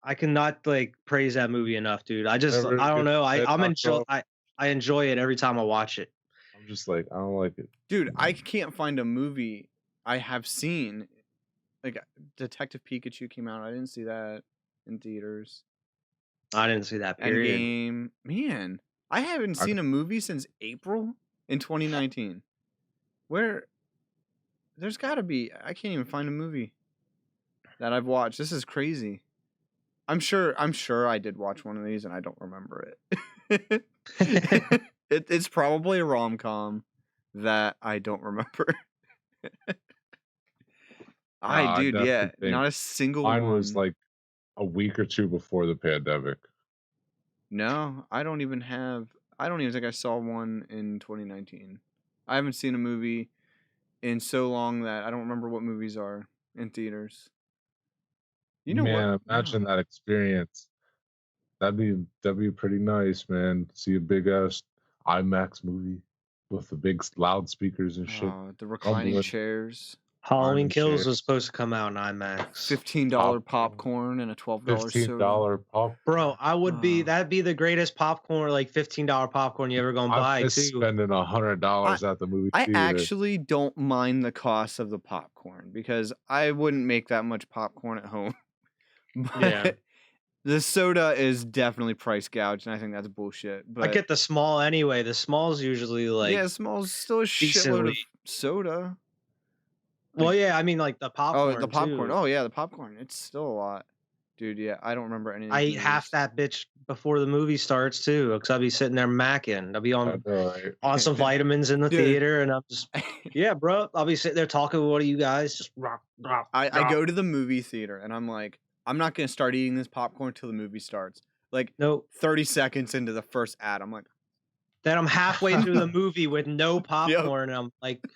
I cannot like praise that movie enough, dude. I just whenever I it don't gets know. its head I'm knocked enjoy off, I enjoy it every time I watch it. I'm just like, I don't like it. Dude, I can't find a movie I have seen. Like Detective Pikachu came out. I didn't see that in theaters. I didn't see that period. Endgame. Man, I haven't I- seen a movie since April in 2019. Where there's got to be. I can't even find a movie that I've watched. This is crazy. I'm sure I did watch one of these and I don't remember it. It's probably a rom-com that I don't remember. I Dude, yeah, definitely think not a single mine one. was like a week or two before the pandemic. No, I don't even think I saw one in 2019. I haven't seen a movie in so long that I don't remember what movies are in theaters. You know Man, what? imagine that experience. That'd be pretty nice, man. See a big ass IMAX movie with the big loudspeakers and shit. The reclining Rumbling. chairs, Halloween Army Kills chairs. was supposed to come out in IMAX. $15 popcorn and a $12 soda. $15 pop. Bro, I would be Ah. that'd be the greatest popcorn, like $15 popcorn you ever gonna buy I'm too. spending $100 at the movie I theater. actually don't mind the cost of the popcorn because I wouldn't make that much popcorn at home. But Yeah. the soda is definitely price gouged, and I think that's bullshit. But I get the small anyway. The small's usually like yeah, small's still a shitload of decently- soda. well, yeah, I mean like the popcorn. Oh, the popcorn. too. Oh yeah, the popcorn. It's still a lot, dude. Yeah, I don't remember any. Of I these eat half movies. that bitch before the movie starts too, because I'll be sitting there macking. I'll be I on know, right? on some vitamins in the Dude. theater, and I'm just yeah, bro. I'll be sitting there talking with one of you guys. Just I go to the movie theater and I'm like, I'm not gonna start eating this popcorn till the movie starts. Like no. 30 seconds into the first ad, I'm like, Then I'm halfway through the movie with no popcorn, and I'm like, I'm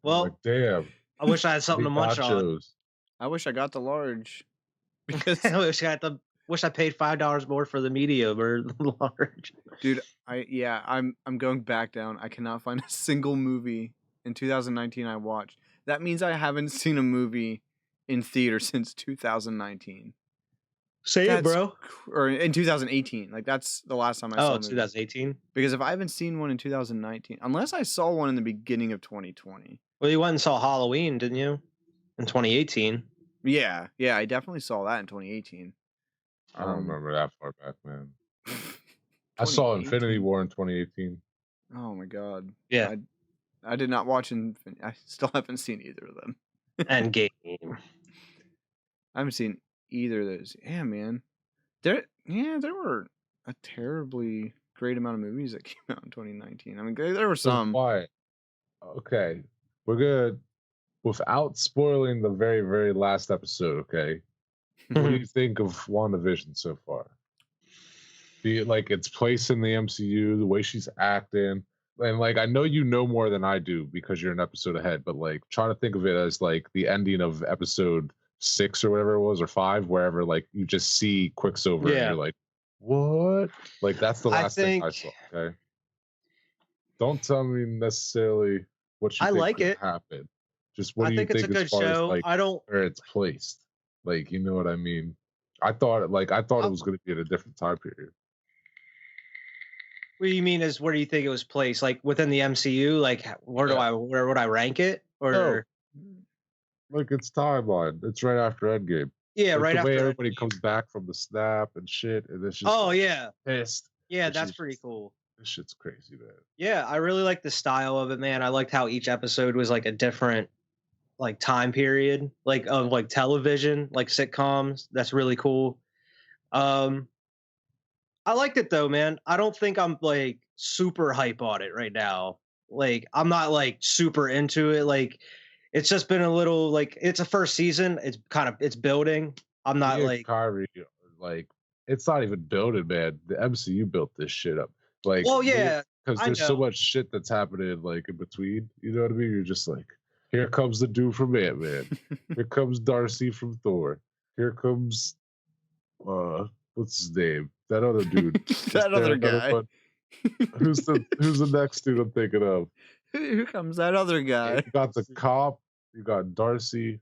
well, like, damn. I wish I had something to munch on. nachos. I wish I got the large because I wish I paid $5 more for the medium or the large. dude, I'm going back down. I cannot find a single movie in 2019 I watched. That means I haven't seen a movie in theater since 2019. Say it, That's bro. Or in 2018. Like that's the last time I saw Oh, a movie. 2018. Because if I haven't seen one in 2019, unless I saw one in the beginning of 2020. Well, you went and saw Halloween, didn't you? In 2018. Yeah, I definitely saw that in 2018. I don't remember that far back, man. I saw 2018. Infinity War in 2018. Oh my god. Yeah. I did not watch I still haven't seen either of them. Endgame. I haven't seen either of those. Yeah, man. There were a terribly great amount of movies that came out in 2019. I mean, there were some. Why? Okay, we're good. Without spoiling the very, very last episode, okay? What do you think of WandaVision so far? Like its place in the MCU, the way she's acting, and like I know you know more than I do because you're an episode ahead, but like try to think of it as like the ending of episode 6 or whatever it was, or 5, wherever like you just see Quicksilver and Yeah. you're like, what? Like that's the I last thing I think saw. Okay. Don't tell me necessarily what you I think like could it. happen. Just what I do you think it's a think as good far as show. like I don't. where it's placed? Like, you know what I mean? I thought it I, was gonna be at a different time period. what do you mean? Is where do you think it was placed? Like within the MCU? Like Yeah. where would I rank it? No, Or like it's timeline. It's right after Endgame. yeah, Like right the way after everybody Endgame. comes back from the snap and shit, and it's just Oh like yeah, pissed. yeah, And that's she's pretty just cool. this shit's crazy, man. Yeah, I really like the style of it, man. I liked how each episode was like a different like time period, like of like television, like sitcoms. That's really cool. Um, I liked it though, man. I don't think I'm like super hype on it right now. Like I'm not like super into it. Like it's just been a little like it's a first season. It's building. I'm not Me and like Kyrie are like, it's not even building, man. The MCU built this shit up. Like, well, yeah, because I there's so know. much shit that's happening, like in between. You know what I mean? You're just like, here comes the dude from Ant Man. Here comes Darcy from Thor. Here comes what's his name? That other dude. Is That there other another guy. one? Who's the next dude I'm thinking of? Who comes that other guy? You got the cop. You got Darcy.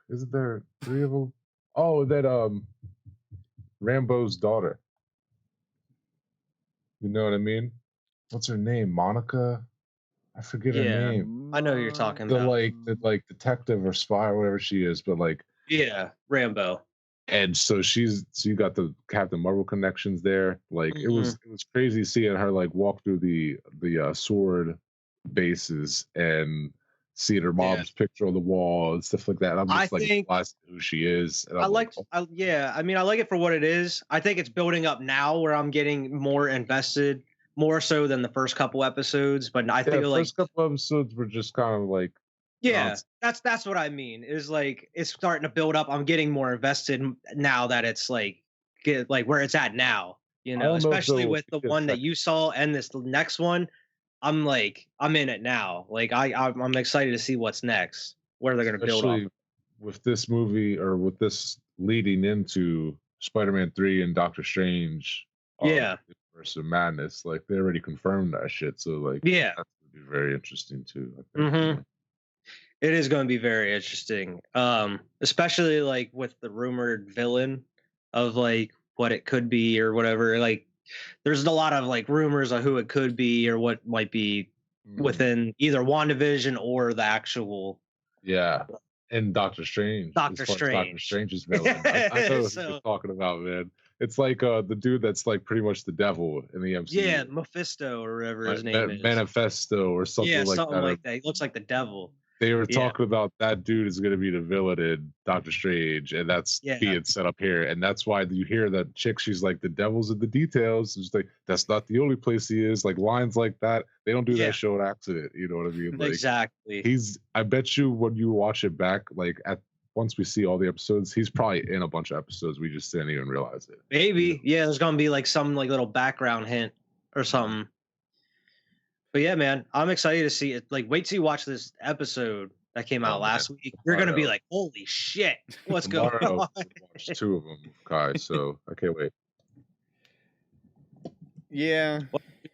Isn't there 3 of them? Oh, that Rambo's daughter. You know what I mean? What's her name? Monica? I forget her Yeah, name. I know who you're talking The about. like detective or spy or whatever she is, but like, Yeah, Rambo. and so you got the Captain Marvel connections there. Like Mhm. it was crazy seeing her like walk through the sword bases and seeing her Yeah, mom's picture on the wall and stuff like that. And I'm I just like think realizing who she is, and I I'm like, like. oh, Yeah, I mean, I like it for what it is. I think it's building up now, where I'm getting more invested, more so than the first couple episodes. But I yeah. feel like First couple episodes were just kind of like yeah, nonsense. that's what I mean. Is like it's starting to build up. I'm getting more invested now that it's like get like where it's at now. You I know, don't know if especially they'll with the make a one that second. you saw and this next one. I'm like I'm in it now. Like I'm excited to see what's next. Where they're gonna build off Especially of. with this movie or with this leading into Spider-Man 3 and Doctor Strange, Yeah, Universe of Madness. Like they already confirmed that shit, so like yeah. that's gonna be very interesting too. I think. You Hmm. know? It is going to be very interesting. Especially like with the rumored villain of like what it could be or whatever. Like there's a lot of like rumors of who it could be or what might be Mm, within either WandaVision or the actual yeah, and Doctor Strange. As Doctor far as Doctor Strange. Strange's villain, I know who you're So talking about, man. It's like the dude that's like pretty much the devil in the yeah, MCU, Mephisto or whatever his name is. Manifesto or something Yeah, like something that, or like that. He looks like the devil. they were Yeah, talking about that dude is going to be the villain in Doctor Strange, and that's yeah, being set up here, and that's why you hear that chick. She's like, the devil's in the details. It's like that's not the only place he is. Like lines like that, they don't do yeah, that show an accident. You know what I mean? Like exactly. he's. I bet you when you watch it back, like at once we see all the episodes, he's probably in a bunch of episodes. We just didn't even realize it. You Maybe. Yeah, there's gonna be like some like little background hint or know? something. But yeah, man, I'm excited to see it. Like, wait till you watch this episode that came Oh out man, last week. You're gonna be tomorrow. like, "Holy shit, what's going Tomorrow on?" we watch 2 of them with Kai, so I can't wait. Yeah.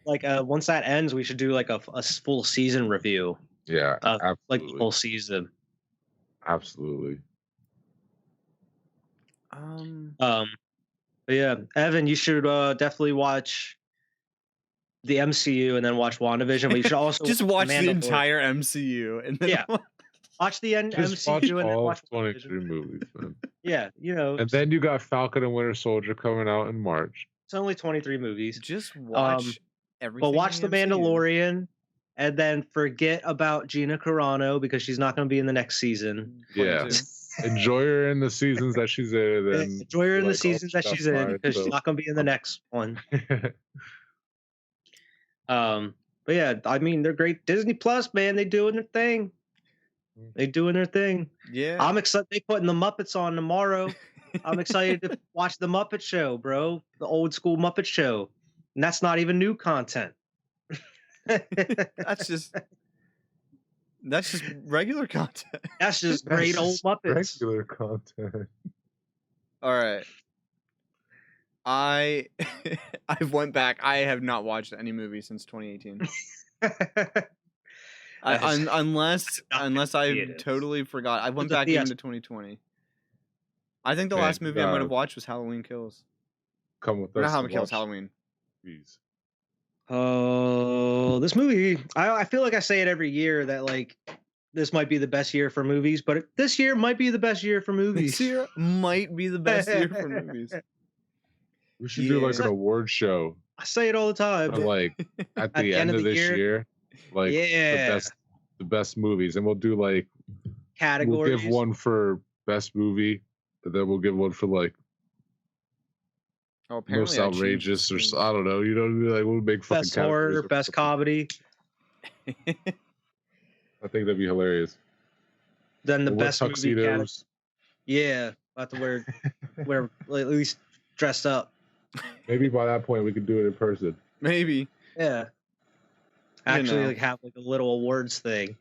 Like, once that ends, we should do like a full season review Yeah, of like the absolutely, whole season. absolutely. Um. Um, but yeah, Evan, you should definitely watch the MCU and then watch WandaVision. But you should also Just watch watch The the Mandalorian. entire MCU and then Yeah, watch the Just watch MCU and then all watch WandaVision. 23 movies, man. Yeah, you know, And then you got Falcon and Winter Soldier coming out in March. it's only 23 movies. just Um, watch But everything in watch the The MCU. Mandalorian and then forget about Gina Carano because she's not going to be in the next season. Yeah. 22. Enjoy her in the seasons that she's in, and Enjoy her you're in the like, oh, seasons she that got she's in fired. because she's So not going to be in the next one. I'm- But yeah, I mean, they're great. Disney Plus, man, they doing their thing. They doing their thing. Yeah. I'm excited. They putting the Muppets on tomorrow. I'm excited to watch the Muppet Show, bro. The old school Muppet Show, and that's not even new content. That's just That's just regular content. That's just great old just Muppets. regular content. All right. I went back. I have not watched any movie since 2018. Unless I theaters. totally forgot. I went the back even theaters. to 2020. I think the Man, last you movie I might gotta have watched was Halloween Kills. come with Not us to Halloween Kills, watch Halloween. movies. Oh, this movie. I feel like I say it every year that like this might be the best year for movies, but this year might be the best year for movies. This year might be the best year for movies. We should do like Yeah. an award show I say it all the time. for like at the end of this year, like Yeah. the best movies, and we'll do like Categories. we'll give one for best movie, but then we'll give one for like Oh, most apparently I changed the outrageous, or screens. I don't know. You know, like we'll make fucking Best horror, categories or best something. comedy. I think that'd be hilarious. Then the We'll wear best movie category. tuxedos. Yeah, I have to wear at least dressed up. Maybe by that point we could do it in person. Maybe. Yeah. Actually, know. like have like a little awards thing.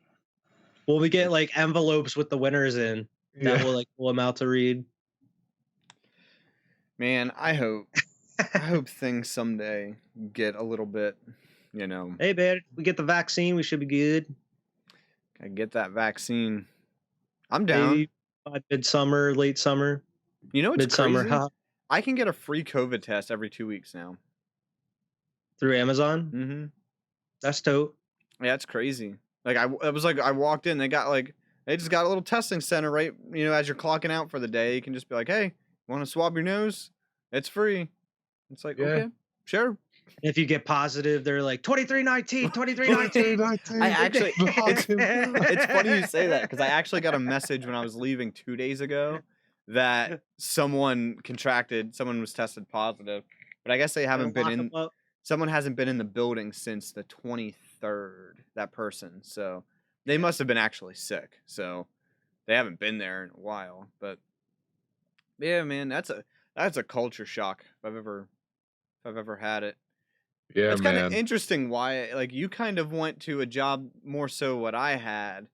Will we get like envelopes with the winners in that will like pull them out to read? Man, I hope things someday get a little bit, you know. Hey man, we get the vaccine, we should be good. I get that vaccine. I'm down. Maybe by midsummer, late summer. You know what's Midsummer, crazy? huh? I can get a free COVID test every 2 weeks now. Through Amazon. Mm-hmm. That's dope. Yeah, it's crazy. Like I walked in, they just got a little testing center right, you know, as you're clocking out for the day. You can just be like, hey, want to swab your nose? It's free. It's like, Yeah. okay, sure. If you get positive, they're like 2319, 2319. I actually, Lock him down. it's funny you say that because I actually got a message when I was leaving 2 days ago that someone was tested positive, but I guess they haven't been in. Someone hasn't been in the building since the 23rd. That person, so they must have been actually sick. So they haven't been there in a while. But yeah, man, that's a culture shock if I've ever had it. Yeah, It's kind man. of interesting why, like, you kind of went to a job more so what I had,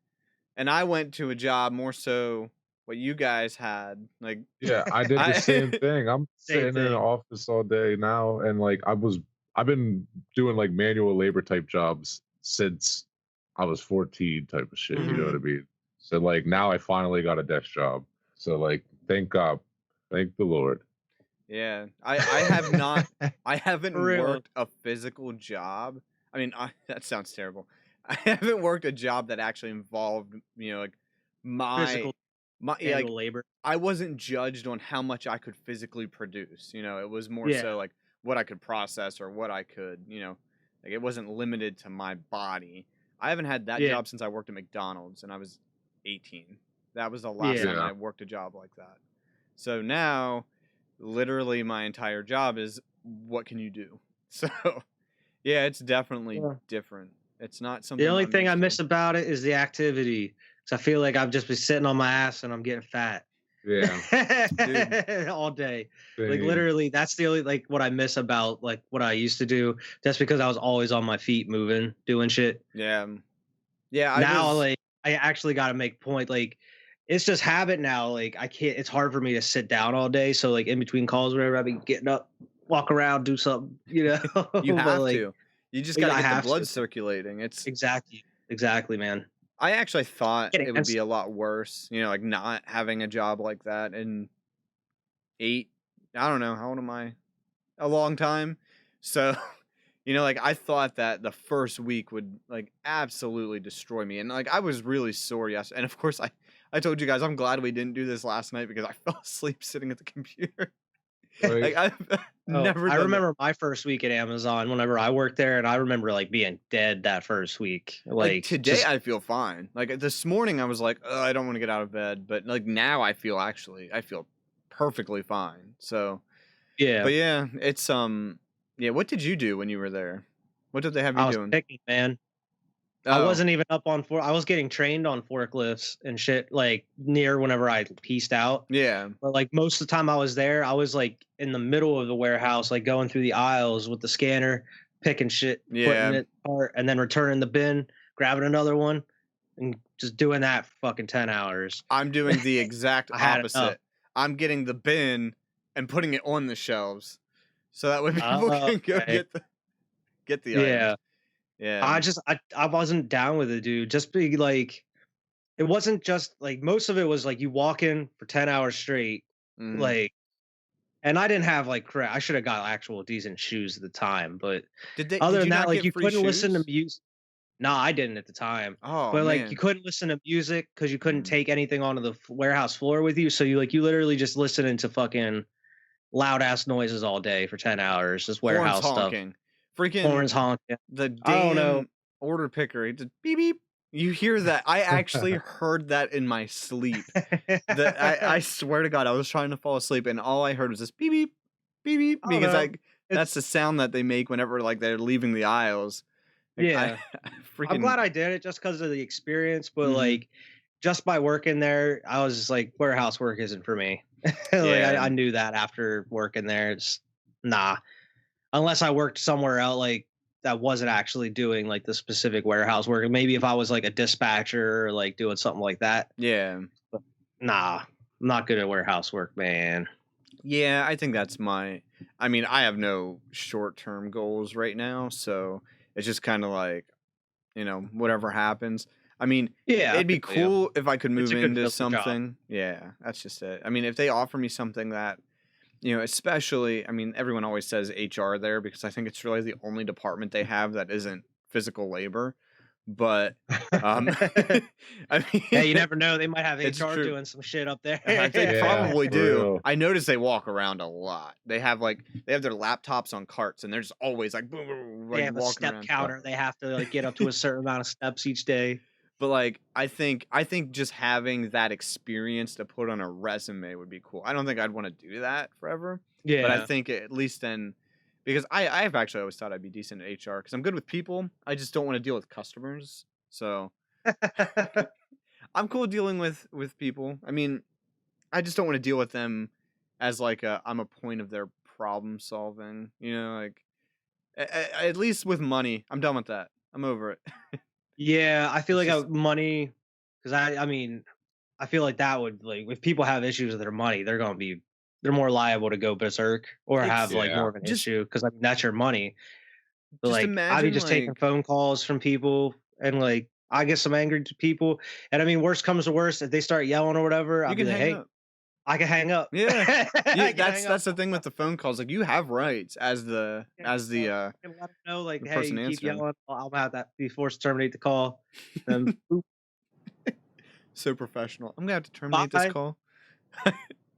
and I went to a job more so what you guys had. Like, Yeah, I did the same thing. I'm Same sitting in thing. an office all day now, and like I've been doing like manual labor type jobs since I was 14 type of shit. You know what I mean? So like now I finally got a desk job. So like thank God, thank the Lord. yeah, I have not. I haven't For real. worked a physical job. I mean, that sounds terrible. I haven't worked a job that actually involved, you know, like Physical yeah, like manual labor. I wasn't judged on how much I could physically produce. You know, it was more Yeah. so like what I could process or what I could, you know, like it wasn't limited to my body. I haven't had that Yeah. job since I worked at McDonald's and I was 18. That was the last Yeah. time I worked a job like that. So now, literally my entire job is what can you do? So, yeah, it's definitely Yeah. different. It's not something. The only I'm thing I used miss to. about it is the activity. Because I feel like I've just been sitting on my ass and I'm getting fat. Yeah. All day. Like Same. literally, that's the only like what I miss about like what I used to do. Just because I was always on my feet moving, doing shit. Yeah. Yeah. Now like I actually got to make point. Like it's just habit now. Like I can't. It's hard for me to sit down all day. So like in between calls, whatever, I'll be getting up, walk around, do something. You know. you But, have like, to. You just I gotta get the have blood to. circulating. It's Exactly, man. I actually thought Getting it would be a lot worse, you know, like not having a job like that in I don't know, how old am I? A long time. So, you know, like I thought that the first week would like absolutely destroy me. And like I was really sore yesterday. And of course I told you guys I'm glad we didn't do this last night because I fell asleep sitting at the computer. Right. Like I've never I done remember my first week at Amazon whenever I worked there, and I remember like being dead that first week. like today just- I feel fine. Like this morning I was like, oh, I don't want to get out of bed, but like now I feel perfectly fine. So, yeah, but yeah, it's yeah, what did you do when you were there? What did they have you I was doing? picking, man. I wasn't even up on I was getting trained on forklifts and shit like near whenever I pieced out. Yeah. But like most of the time I was there, I was like in the middle of the warehouse, like going through the aisles with the scanner, picking shit, Yeah. putting it apart, and then returning the bin, grabbing another one. and just doing that for fucking 10 hours. I'm doing the exact I had enough. opposite. I'm getting the bin and putting it on the shelves, so that way people Oh, can go okay. get the items. Yeah. Yeah. I wasn't down with it, dude. Just be like, it wasn't just like most of it was like you walk in for 10 hours straight, Mhm. like, and I didn't have like crap. I should have got actual decent shoes at the time, but other Did than you that, not like get you free couldn't listen to shoes? music. No, I didn't at the time. Oh, But like you man. couldn't listen to music because you couldn't Mhm. take anything onto the warehouse floor with you. So you literally just listening to fucking loud ass noises all day for 10 hours, just Horns warehouse stuff. honking. Freaking Horns honking. the I don't know. damn order picker. It just beep beep. You hear that? I actually heard that in my sleep. I swear to God, I was trying to fall asleep and all I heard was this beep beep beep beep I don't because know. that's the It's sound that they make whenever like they're leaving the aisles. Like I yeah. I'm freaking glad I did it just because of the experience, but mhm. like just by working there, I was just like, warehouse work isn't for me. Like Yeah. I knew that after working there. It's nah. Unless I worked somewhere else like that wasn't actually doing like the specific warehouse work. Maybe if I was like a dispatcher or like doing something like that. Yeah. But nah, I'm not good at warehouse work, man. Yeah, I think that's I mean, I have no short-term goals right now, so it's just kind of like, whatever happens. I mean, Yeah, I it'd be feel you. cool if I could It's move a good into feeling job. something. Yeah, that's just it. I mean, if they offer me something that, especially, I mean, everyone always says HR there because I think it's really the only department they have that isn't physical labor. But, um, I Yeah, mean, you never know. They might have it's HR true. doing some shit up there. They Yeah, probably for do. real. I notice they walk around a lot. They have their laptops on carts, and they're just always like boom, boom, boom, They like have a walking step around. Uh, counter. They have to like get up to a certain amount of steps each day. But like, I think just having that experience to put on a resume would be cool. I don't think I'd want to do that forever, but I Yeah. think at least then, because I've actually always thought I'd be decent at HR because I'm good with people. I just don't want to deal with customers. So I'm cool dealing with people. I mean, I just don't want to deal with them as like I'm a point of their problem solving. Like at least with money, I'm done with that. I'm over it. Yeah, I feel It's like just money, because I mean, I feel like that would like if people have issues with their money, they're more liable to go berserk or have like yeah. more of an just issue because I mean that's your money. But just like I'd be imagine just taking like phone calls from people and like I get some angry to people, and I mean worst comes to worst, if they start yelling or whatever, I'll you be can like, hang hey, up. I can hang up. Yeah. I can hang up. That's the thing with the phone calls. Like you have rights I can let them know like, the hey, person you keep answering. yelling, I'll have that be forced to terminate the call. Then boop, So professional. I'm gonna have to terminate this bye. call.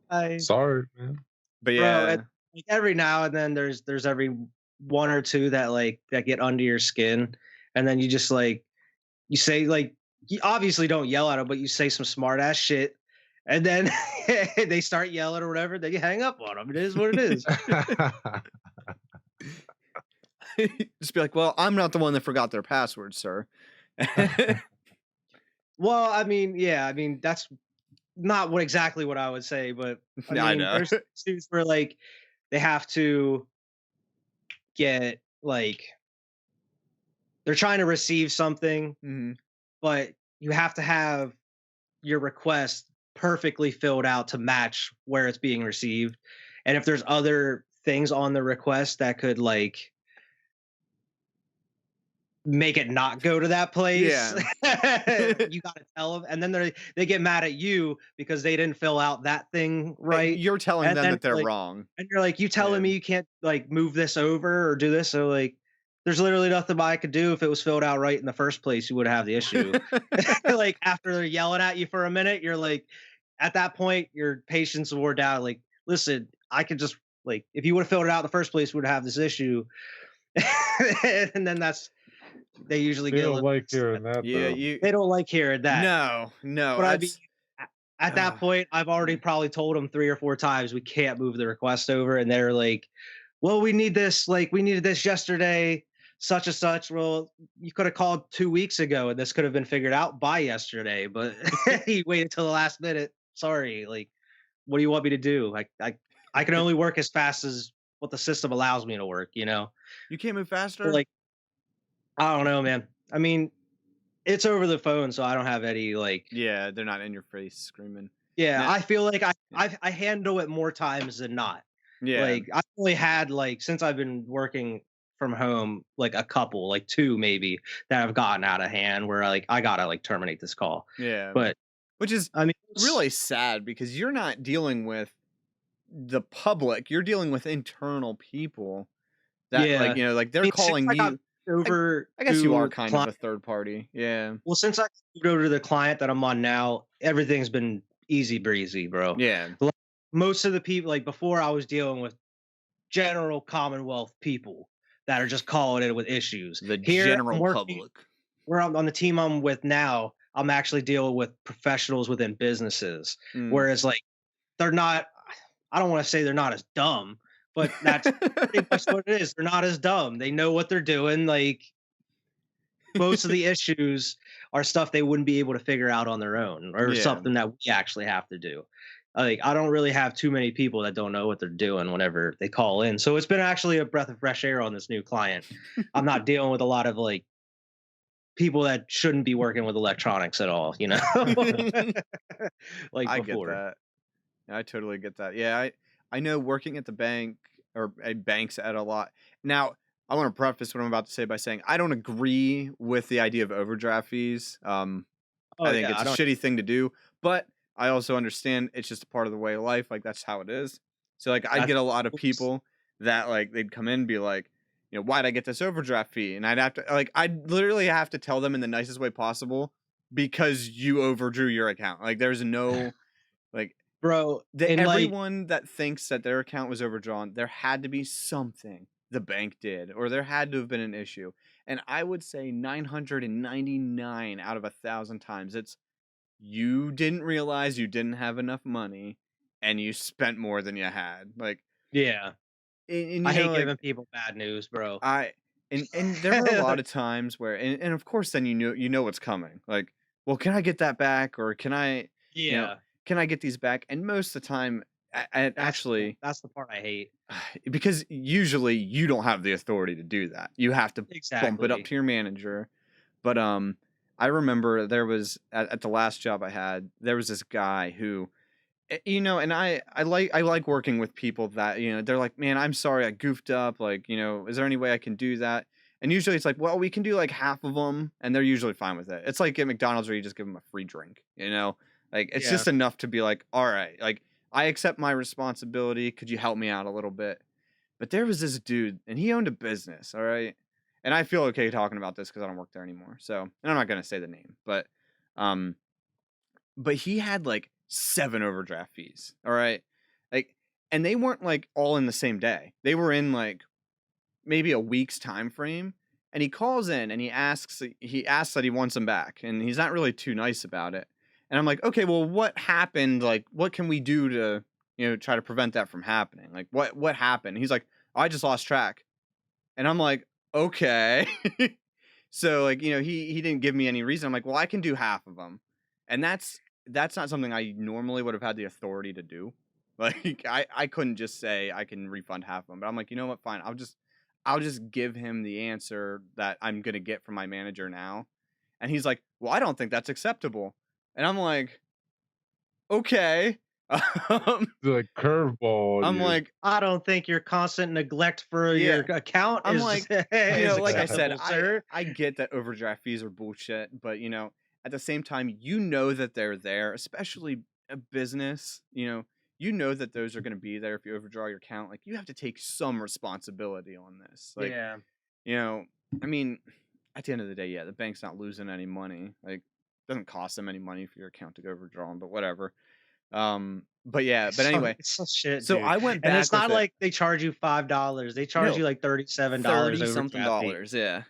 Bye. Sorry, man. But Bro, and yeah, like every now and then there's every one or two that like that get under your skin, and then you just like you say like you obviously don't yell at them, but you say some smart ass shit, and then they start yelling or whatever. Then you hang up on them. It is what it is. just be like, well, I'm not the one that forgot their password, sir. Well, I mean, yeah, I mean that's not what exactly what I would say, but I I mean know. there's dudes where like they have to get like they're trying to receive something, Mhm. but you have to have your request perfectly filled out to match where it's being received. And if there's other things on the request that could like make it not go to that place, Yeah. you got to tell them. And then they get mad at you because they didn't fill out that thing right. You're telling And them then that they're like, wrong. and you're like, you Yeah. telling me you can't like move this over or do this? So like, there's literally nothing I could do. If it was filled out right in the first place, you would have the issue. Like after they're yelling at you for a minute, you're like, at that point, your patience wore down. Like, listen, I could just like, if you would have filled it out in the first place, we would have this issue. And then they usually They get a don't little like upset. hearing that Yeah, though. you They don't like hearing that. no, But I mean, that's at that point, I've already probably told them 3 or 4 times we can't move the request over, and they're like, "Well, we need this. Like, we needed this yesterday, such and such." Well, you could have called 2 weeks ago, and this could have been figured out by yesterday. But you waited till the last minute. Sorry. Like, what do you want me to do? Like, I can only work as fast as what the system allows me to work. you can't move But faster? like, I don't know, man. I mean, It's over the phone, so I don't have any like. Yeah, they're not in your face screaming. Yeah, Now, I feel like I yeah, I handle it more times than not. yeah, Like I've only had like since I've been working from home, like a couple, like two maybe that have gotten out of hand where like I gotta like terminate this call. yeah. But Which is I mean, really sad because you're not dealing with the public. You're dealing with internal people that, like, yeah. like I they're mean, since calling I got you. I, over I guess you are to the kind of client, a third party. Yeah, since I moved over to the client that I'm on now, everything's been easy breezy, bro. yeah. Like, most of the people, like before, I was dealing with general Commonwealth people that are just calling in with issues. The Here, I'm general working public. where I'm on the team I'm with now. I'm actually dealing with professionals within businesses, Mm. whereas like they're not. I don't want to say they're not as dumb, but that's pretty much what it is. They're not as dumb. They know what they're doing. Like most of the issues are stuff they wouldn't be able to figure out on their own, or Yeah. something that we actually have to do. Like I don't really have too many people that don't know what they're doing whenever they call in. So it's been actually a breath of fresh air on this new client. I'm not dealing with a lot of like people that shouldn't be working with electronics at all, you know? Like I get before. that. I totally get that. Yeah, I know working at the bank or at banks at a lot. Now, I want to preface what I'm about to say by saying I don't agree with the idea of overdraft fees. Oh I think yeah, it's I a don't. shitty thing to do, but I also understand it's just a part of the way of life. Like that's how it is. So like I'd That's get a lot of people that like they'd come in and be like, why'd I get this overdraft fee? And I'd have to like I'd literally have to tell them in the nicest way possible because you overdrew your account. Like there's no like bro. the And like, everyone that thinks that their account was overdrawn, there had to be something the bank did, or there had to have been an issue. And I would say 999 out of 1,000 times, it's you didn't realize you didn't have enough money, and you spent more than you had. Like, yeah, and I hate like giving people bad news, bro. I and there were a lot of times where, and of course, then you know what's coming. Like, well, can I get that back, or can I, you know, Yeah, can I get these back? And most of the time, actually, that's the part I hate. because usually you don't have the authority to do that. You have to bump it up Exactly. to your manager. But I remember there was at the last job I had, there was this guy who, and I like working with people that, they're like, man, I'm sorry I goofed up. Like, is there any way I can do that? And usually it's like, well, we can do like half of them, and they're usually fine with it. It's like at McDonald's where you just give them a free drink, like it's Yeah. just enough to be like, all right, like I accept my responsibility. Could you help me out a little bit? But there was this dude, and he owned a business, all right? And I feel okay talking about this because I don't work there anymore. So, and I'm not gonna say the name, um, but he had like 7 overdraft fees, all right? Like, and they weren't like all in the same day. They were in like maybe a week's time frame. And he calls in and he asks that he wants them back, and he's not really too nice about it. And I'm like, okay, well, what happened? Like, what can we do to, try to prevent that from happening? Like, what happened? He's like, oh, I just lost track. And I'm like, okay. So like, he didn't give me any reason. I'm like, well, I can do half of them. And that's not something I normally would have had the authority to do. Like I couldn't just say I can refund half of them. But I'm like, you know what? Fine. I'll just give him the answer that I'm gonna get from my manager now. And he's like, well, I don't think that's acceptable. And I'm like, okay. Um, Like curveball I'm you. like, I don't think your constant neglect for your yeah. account I'm is like, is like I said, acceptable, sir. I get that overdraft fees are bullshit, but at the same time, that they're there, especially a business, that those are going to be there if you overdraw your account. Like you have to take some responsibility on this. Like, Yeah. you know, I mean, at the end of the day, yeah, the bank's not losing any money. Like, it doesn't cost them any money for your account to go overdrawn, but whatever. But yeah, but anyway, It's some shit, so dude. I went And it's back with not it. like they charge you $5. They charge you No, like $37 30 something overdraft fee. dollars, yeah.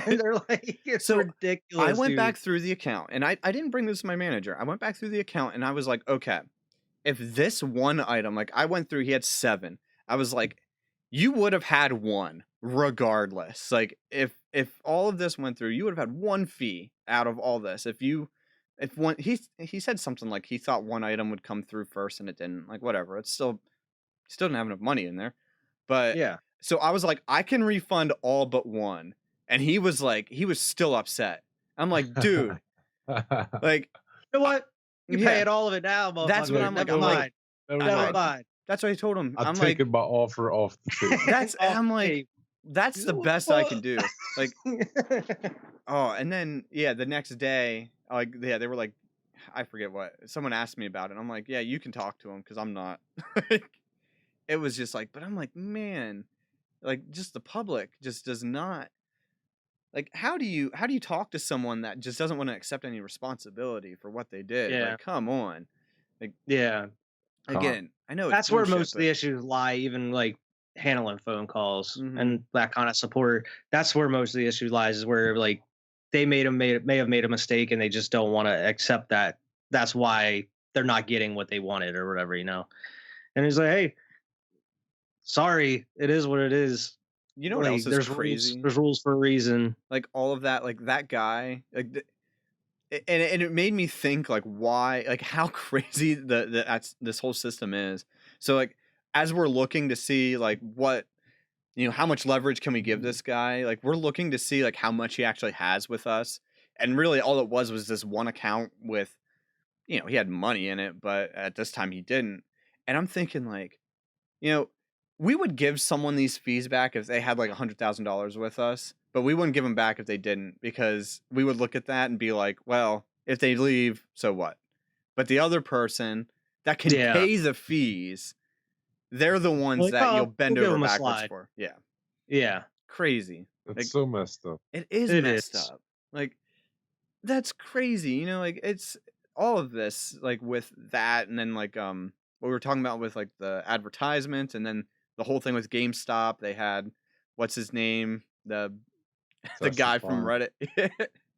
They're like, it's So I ridiculous, went dude. back through the account, and I didn't bring this to my manager. I went back through the account and I was like, okay, if this one item, like I went through, he had 7. I was like, you would have had one regardless. Like if all of this went through, you would have had one fee out of all this. If one he said something like he thought one item would come through first and it didn't. Like whatever. It's still didn't have enough money in there. But Yeah. so I was like, I can refund all but one. And he was like, he was still upset. I'm like, dude, like, You know what? You yeah, paying all of it now, motherfucker. that's what I'm like. Never I'm like, mind. Never Never mind. mind. that's what I told him. I'm I'm like, taking my offer off the table. that's, Off I'm the like, table. that's the best I can do. Like, oh, and then yeah, the next day, like, yeah, they were like, I forget what. Someone asked me about it. I'm like, yeah, you can talk to him because I'm not. Like, it was just like, but I'm like, man, like, just the public just does not. Like, how do you talk to someone that just doesn't want to accept any responsibility for what they did? Yeah. Like, come on. Like, Yeah. again, I know it's That's where bullshit, most of but the issues lie, even like handling phone calls Mhm. and that kind of support. That's where most of the issue lies, is where like they may have made a mistake and they just don't want to accept that. That's why they're not getting what they wanted or whatever, you know. And it's like, hey, sorry, it is what it is. you know what else Like is there's rules. crazy? There's rules for a reason. Like all of that, like that guy, like, and it made me think like why, like how crazy that's this whole system is. So like as we're looking to see like what, you know, how much leverage can we give this guy? Like we're looking to see like how much he actually has with us. And really all it was this one account with, you know, he had money in it, but at this time he didn't. And I'm thinking like, you know, we would give someone these fees back if they had like $100,000 with us, but we wouldn't give them back if they didn't, because we would look at that and be like, well, if they leave, so what? But the other person that can Yeah. pay the fees, they're the ones Like, that oh, you'll bend we'll give over 'em a backwards slide. for. Yeah. Yeah. Crazy. It's Like, so messed up. it is It messed is. up. Like, that's crazy. You know, like it's all of this, like with that, and then like what we were talking about with like the advertisement, and then the whole thing with GameStop. They had what's his name, the guy from Testifying.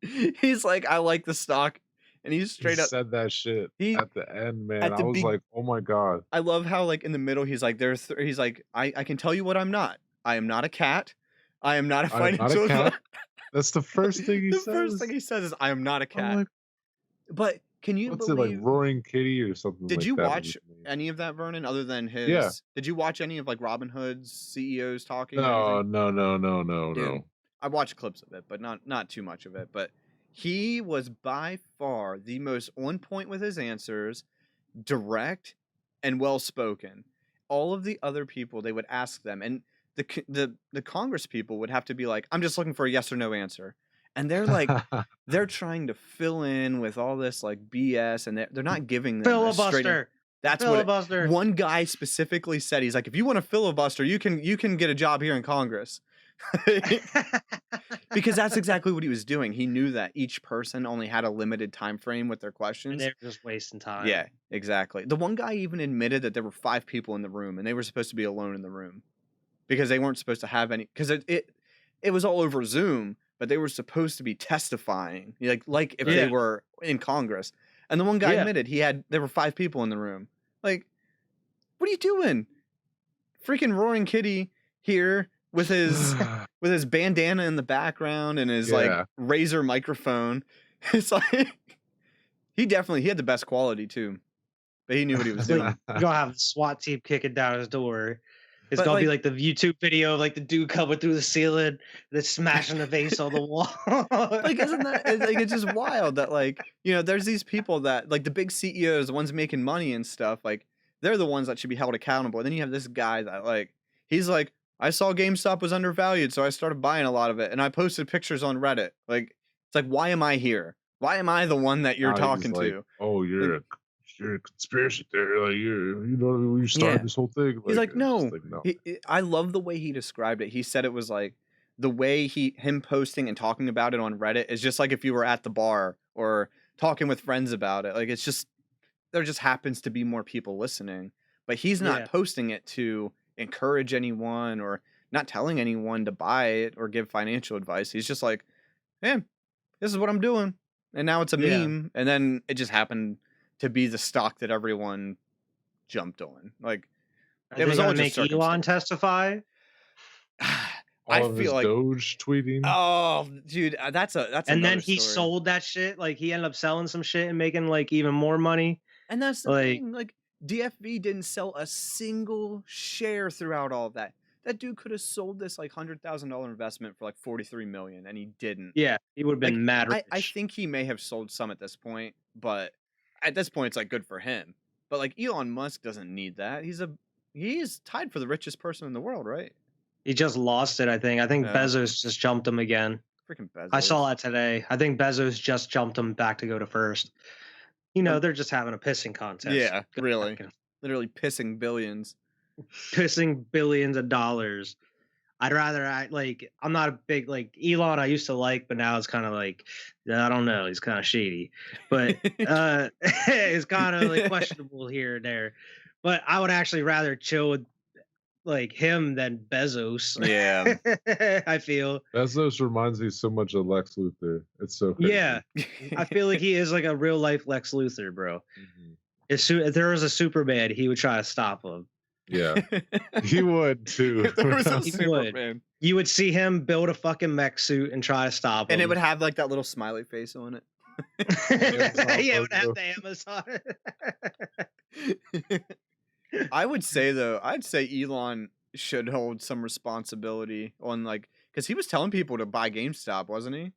Reddit. He's like, I like the stock, and he's He straight up. said that shit He at the end, man. at I the was big. like, oh my god. I love how like in the middle he's like he's like I can tell you what I'm not. I am not a cat. I am not a I'm not a financial. cat. That's the first thing he The says. first thing he says is I am not a I'm cat. like, But can you what's it like, believe? Roaring Kitty or something Did like you that? watch any of that, Vernon, other than his? Yeah. Did you watch any of like Robin Hood's CEOs talking or No, anything? no. I watched clips of it, but not too much of it. But he was by far the most on point with his answers, direct and well spoken. All of the other people, they would ask them, and the Congress people would have to be like, "I'm just looking for a yes or no answer," and they're like, they're trying to fill in with all this like BS, and they're not giving them a straight. Filibuster. That's Filibuster. what one guy specifically said. He's like, if you want to filibuster, you can get a job here in Congress. Because that's exactly what he was doing. He knew that each person only had a limited time frame with their And questions. they're just wasting time. Yeah, exactly. The one guy even admitted that there were 5 people in the room, and they were supposed to be alone in the room because they weren't supposed to have any. Because it was all over Zoom, but they were supposed to be testifying, like if they were in Congress. And the one guy admitted there were 5 people in the room. Like, what are you doing? Freaking Roaring Kitty here with his bandana in the background and his like Razer microphone. It's like he had the best quality too, but he knew what he was doing. You're gonna have the SWAT team kicking down his door. It's gonna be like the YouTube video of like the dude coming through the ceiling, that's smashing the vase on the wall. Like, isn't that like, it's just wild that like, you know, there's these people that like the big CEOs, the ones making money and stuff, like they're the ones that should be held accountable. And then you have this guy that like he's like, I saw GameStop was undervalued, so I started buying a lot of it, and I posted pictures on Reddit. Like, it's like, why am I here? Why am I the one that you're talking like, to? Oh, you're a conspiracy theory. Like you started this whole thing. He's like, no. no. I love the way he described it. He said it was like the way him posting and talking about it on Reddit is just like if you were at the bar or talking with friends about it. Like, it's just there just happens to be more people listening, but he's not posting it to encourage anyone or not telling anyone to buy it or give financial advice. He's just like, man, this is what I'm doing. And now it's a meme. And then it just happened to be the stock that everyone jumped on. Like, it was all just Elon testify. I feel like Doge tweeting. Oh, dude, that's and then he story. sold that shit. Like, he ended up selling some shit and making like even more money. And that's the thing. Like, DFV didn't sell a single share throughout all of that. that dude could have sold this like $100,000 investment for like 43 million, and he didn't. Yeah, he would have Like, been mad I rich. think he may have sold some at this point, but at this point, it's like good for him. But like Elon Musk doesn't need that. He's tied for the richest person in the world, right? He just lost it, I think. I think Yeah. Bezos just jumped him again. Freaking Bezos. I saw that today. I think Bezos just jumped him back to go to first. You know, they're just having a pissing contest. Yeah, really. Literally pissing billions. Pissing billions of dollars. I'm not a big like Elon I used to like, but now it's kind of like I don't know, he's kind of shady. But it's kind of like questionable here and there. But I would actually rather chill with like him than Bezos. Yeah. I feel Bezos reminds me so much of Lex Luthor. It's so crazy. Yeah. I feel like he is like a real life Lex Luthor, bro. Mhm. If there was a Superman, he would try to stop him. Yeah, he would too. If there was a He Superman. You would see him build a fucking mech suit and try to stop him. And it would have like that little smiley face on it. Yeah, it would have the Amazon. I'd say Elon should hold some responsibility on like, because he was telling people to buy GameStop, wasn't he?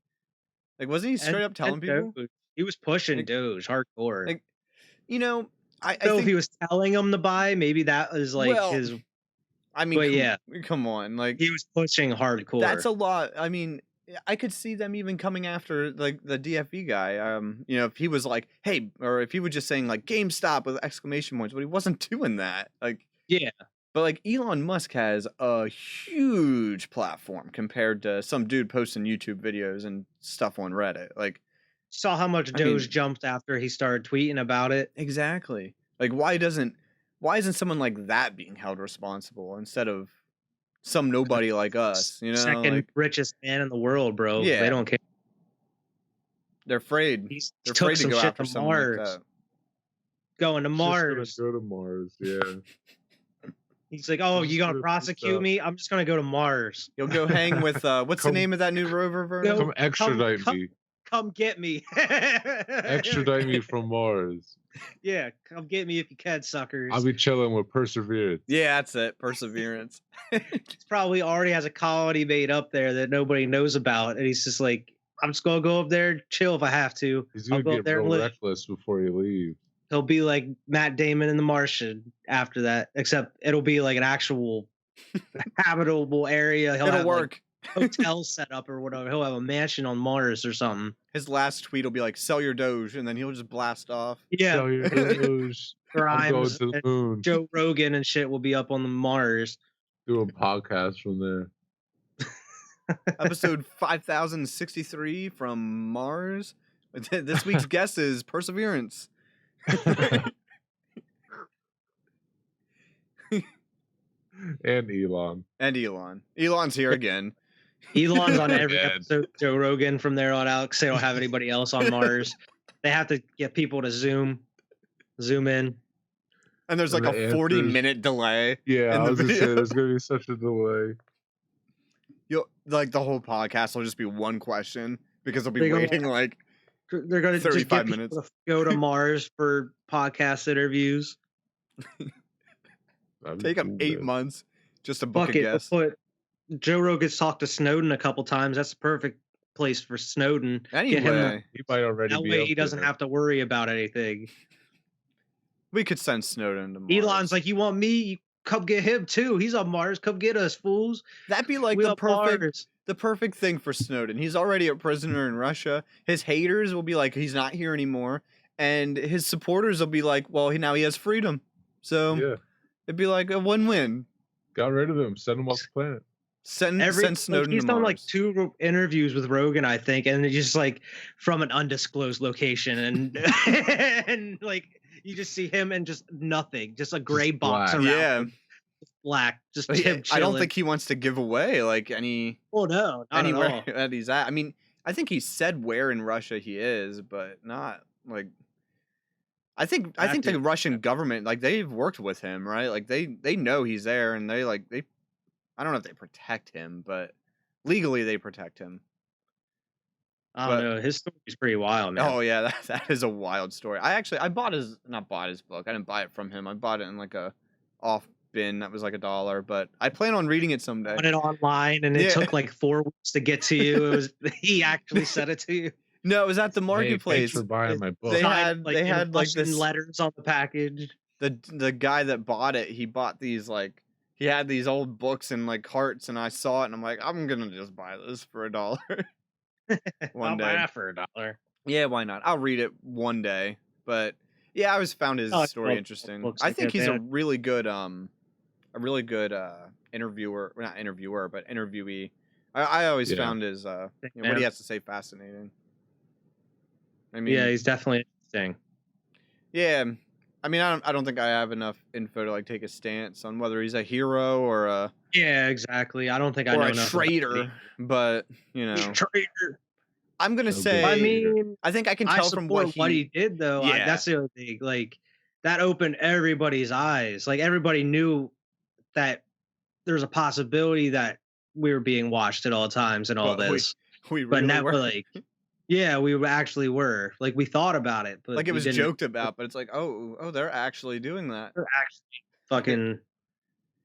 Like, wasn't he straight up telling people? Doge. He was pushing Like- Doge hardcore. Like, you know, I So think if he was telling him to buy, maybe that was like Well, his. I mean, But come on, like He was pushing hardcore. that's a lot. I mean, I could see them even coming after like the DFE guy. You know, if he was like, "Hey," or if he was just saying like "GameStop" with exclamation points, but he wasn't doing that. Like, Yeah. But like Elon Musk has a huge platform compared to some dude posting YouTube videos and stuff on Reddit. Like, Saw how much Doge jumped after he started tweeting about it. exactly. Like, why isn't someone like that being held responsible instead of some nobody like us? You know, Second like, richest man in the world, bro. Yeah. They don't care. they're afraid. He's They're took afraid to some go shit after to someone like Mars. that. Going to Just gonna Mars. go to Mars. Yeah. He's like, oh, Just you gonna gonna prosecute stuff. me? I'm just gonna go to Mars. You'll go hang with what's the Come- name of that new rover, Vernon? Come extradite come- me. Come get me. Extradite me from Mars. Yeah, come get me if you can, suckers. I'll be chilling with Perseverance. Yeah, that's it. Perseverance. He's probably already has a colony made up there that nobody knows about, and he's just like, I'm just gonna go up there, chill if I have to. He's I'll gonna go up get there and real live. reckless before he leaves. He'll be like Matt Damon in The Martian after that, except it'll be like an actual habitable area. He'll It'll have like, work. hotels set up or whatever. He'll have a mansion on Mars or something. His last tweet will be like, "Sell your Doge," and then he'll just blast off. Yeah, Sell your Doge. I'm going Grimes to the and moon. Joe Rogan and shit will be up on the Mars. Doing podcasts from there. Episode 5063 from Mars. This week's guest is Perseverance. And Elon. And Elon. Elon's here again. Elon's on every Good. episode. of Joe Rogan from there on out because they don't have anybody else on Mars. They have to get people to zoom in. And there's And like the a 40 answers- minute delay. Yeah, In I the was gonna say video. there's gonna be such a delay. Like the whole podcast will just be one question because they'll be They go- waiting like They're going to just 35 get minutes. people to go to Mars for podcast interviews. That'd be take them cool, 8 man. months just to book Fuck a it. guest. Put Joe Rogan's talked to Snowden a couple times. That's the perfect place for Snowden. Get him Anyway, He might already that be way up he doesn't there. have to worry about anything. we could send Snowden to Mars. Elon's like, you want me? You come get him too. He's on Mars. Come get us, fools. that'd be like We the on perfect Mars. the perfect thing for Snowden. He's already a prisoner in Russia. His haters will be like, he's not here anymore, and his supporters will be like, well, now he has freedom. So Yeah, it'd be like a win-win. got rid of him. Send him off the planet. Send Like, Snowden he's to done Mars. like 2 interviews with Rogan, I think, and it's just like from an undisclosed location, and and like you just see him and just nothing, just a gray box black. around Yeah. him, black, just But him I don't chilling. think he wants to give away like any Oh no, not anywhere at all. that he's at. I mean, I think he said where in Russia he is, but not like. I think That the dude- Russian government, like, they've worked with him, right? Like they know he's there, and they I don't know if they protect him, but legally they protect him. I don't but- know. His story's pretty wild, man. Oh yeah, that is a wild story. I bought his book. I didn't buy it from him. I bought it in like a off bin that was like $1, but I plan on reading it someday. Put it online, and it took like 4 weeks to get to you. It was he actually sent it to you. No, it was at the Hey, marketplace. thanks for buying my book. They Signed, had like Russian this letters on the package. the guy that bought it, he bought these like he had these old books in like carts, and I saw it and I'm like, I'm gonna just buy this for $1 one I'll day. buy it for $1. Yeah, why not? I'll read it one day. But yeah, I always found his story interesting. I think he's a really good interviewer, well, not interviewer, but interviewee. I always found his what he has to say fascinating. I mean, yeah, he's definitely interesting. Yeah, I mean, I don't think I have enough info to like take a stance on whether he's a hero or a exactly. I don't think I know a enough traitor, but you know, traitor. I'm gonna say. I mean, I think I can tell from what he did, though. Yeah. That's the other thing. Like, that opened everybody's eyes. Like, everybody knew that there's a possibility that we were being watched at all times and all this. We really but now were. we're like, yeah, we actually were. Like, we thought about it, but like it was joked about. But it's like, oh, they're actually doing that. They're actually fucking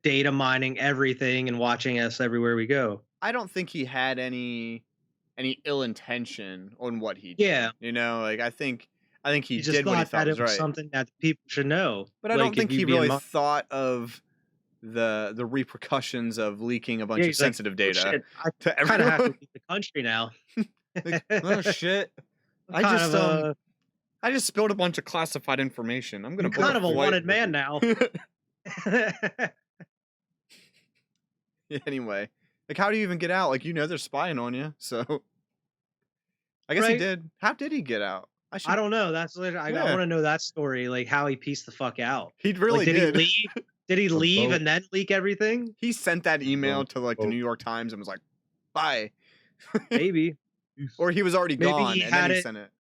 data mining everything and watching us everywhere we go. I don't think he had any ill intention on what he did. Yeah. You know, like I think he just did what he thought was right. Something that people should know. But I don't think he really thought of the repercussions of leaking a bunch of sensitive data to everyone. I kind of have to leave the country now. Like, oh shit! I just spilled a bunch of classified information. I'm kind of a wanted man now. Anyway, like, how do you even get out? Like, they're spying on you. So, I guess he did. How did he get out? I don't know. That's I want to know that story. Like, how he pieced the fuck out. He really did. He leave? Did he leave and then leak everything? He sent that email to like the New York Times and was like, "Bye." Maybe. Or he was already gone and then he sent it.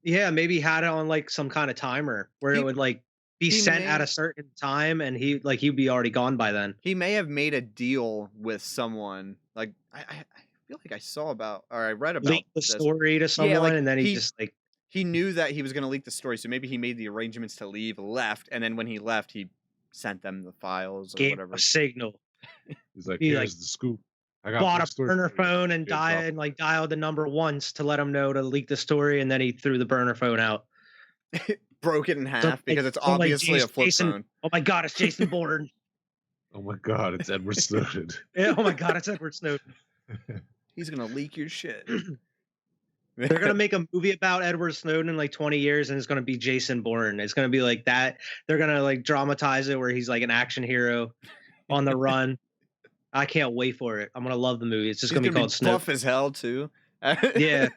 Yeah, maybe he had it on like some kind of timer where it would like be sent at a certain time, and he'd be already gone by then. He may have made a deal with someone. Like I feel like I read about leak the story to someone, and then he knew that he was going to leak the story, so maybe he made the arrangements to leave, left, and then when he left, he sent them the files or whatever. A signal. He's like, here's the scoop. I got bought a burner phone and dialed the number once to let him know to leak the story, and then he threw the burner phone out. Broke it in half because it's obviously a flip phone. Oh my god, it's Jason Bourne. Oh my god, it's Edward Snowden. Yeah, oh my god, it's Edward Snowden. He's gonna leak your shit. They're gonna make a movie about Edward Snowden in like 20 years, and it's gonna be Jason Bourne. It's gonna be like that. They're gonna like dramatize it where he's like an action hero on the run. I can't wait for it. I'm gonna love the movie. It's just gonna be called Snowden. Buff as hell too. Yeah.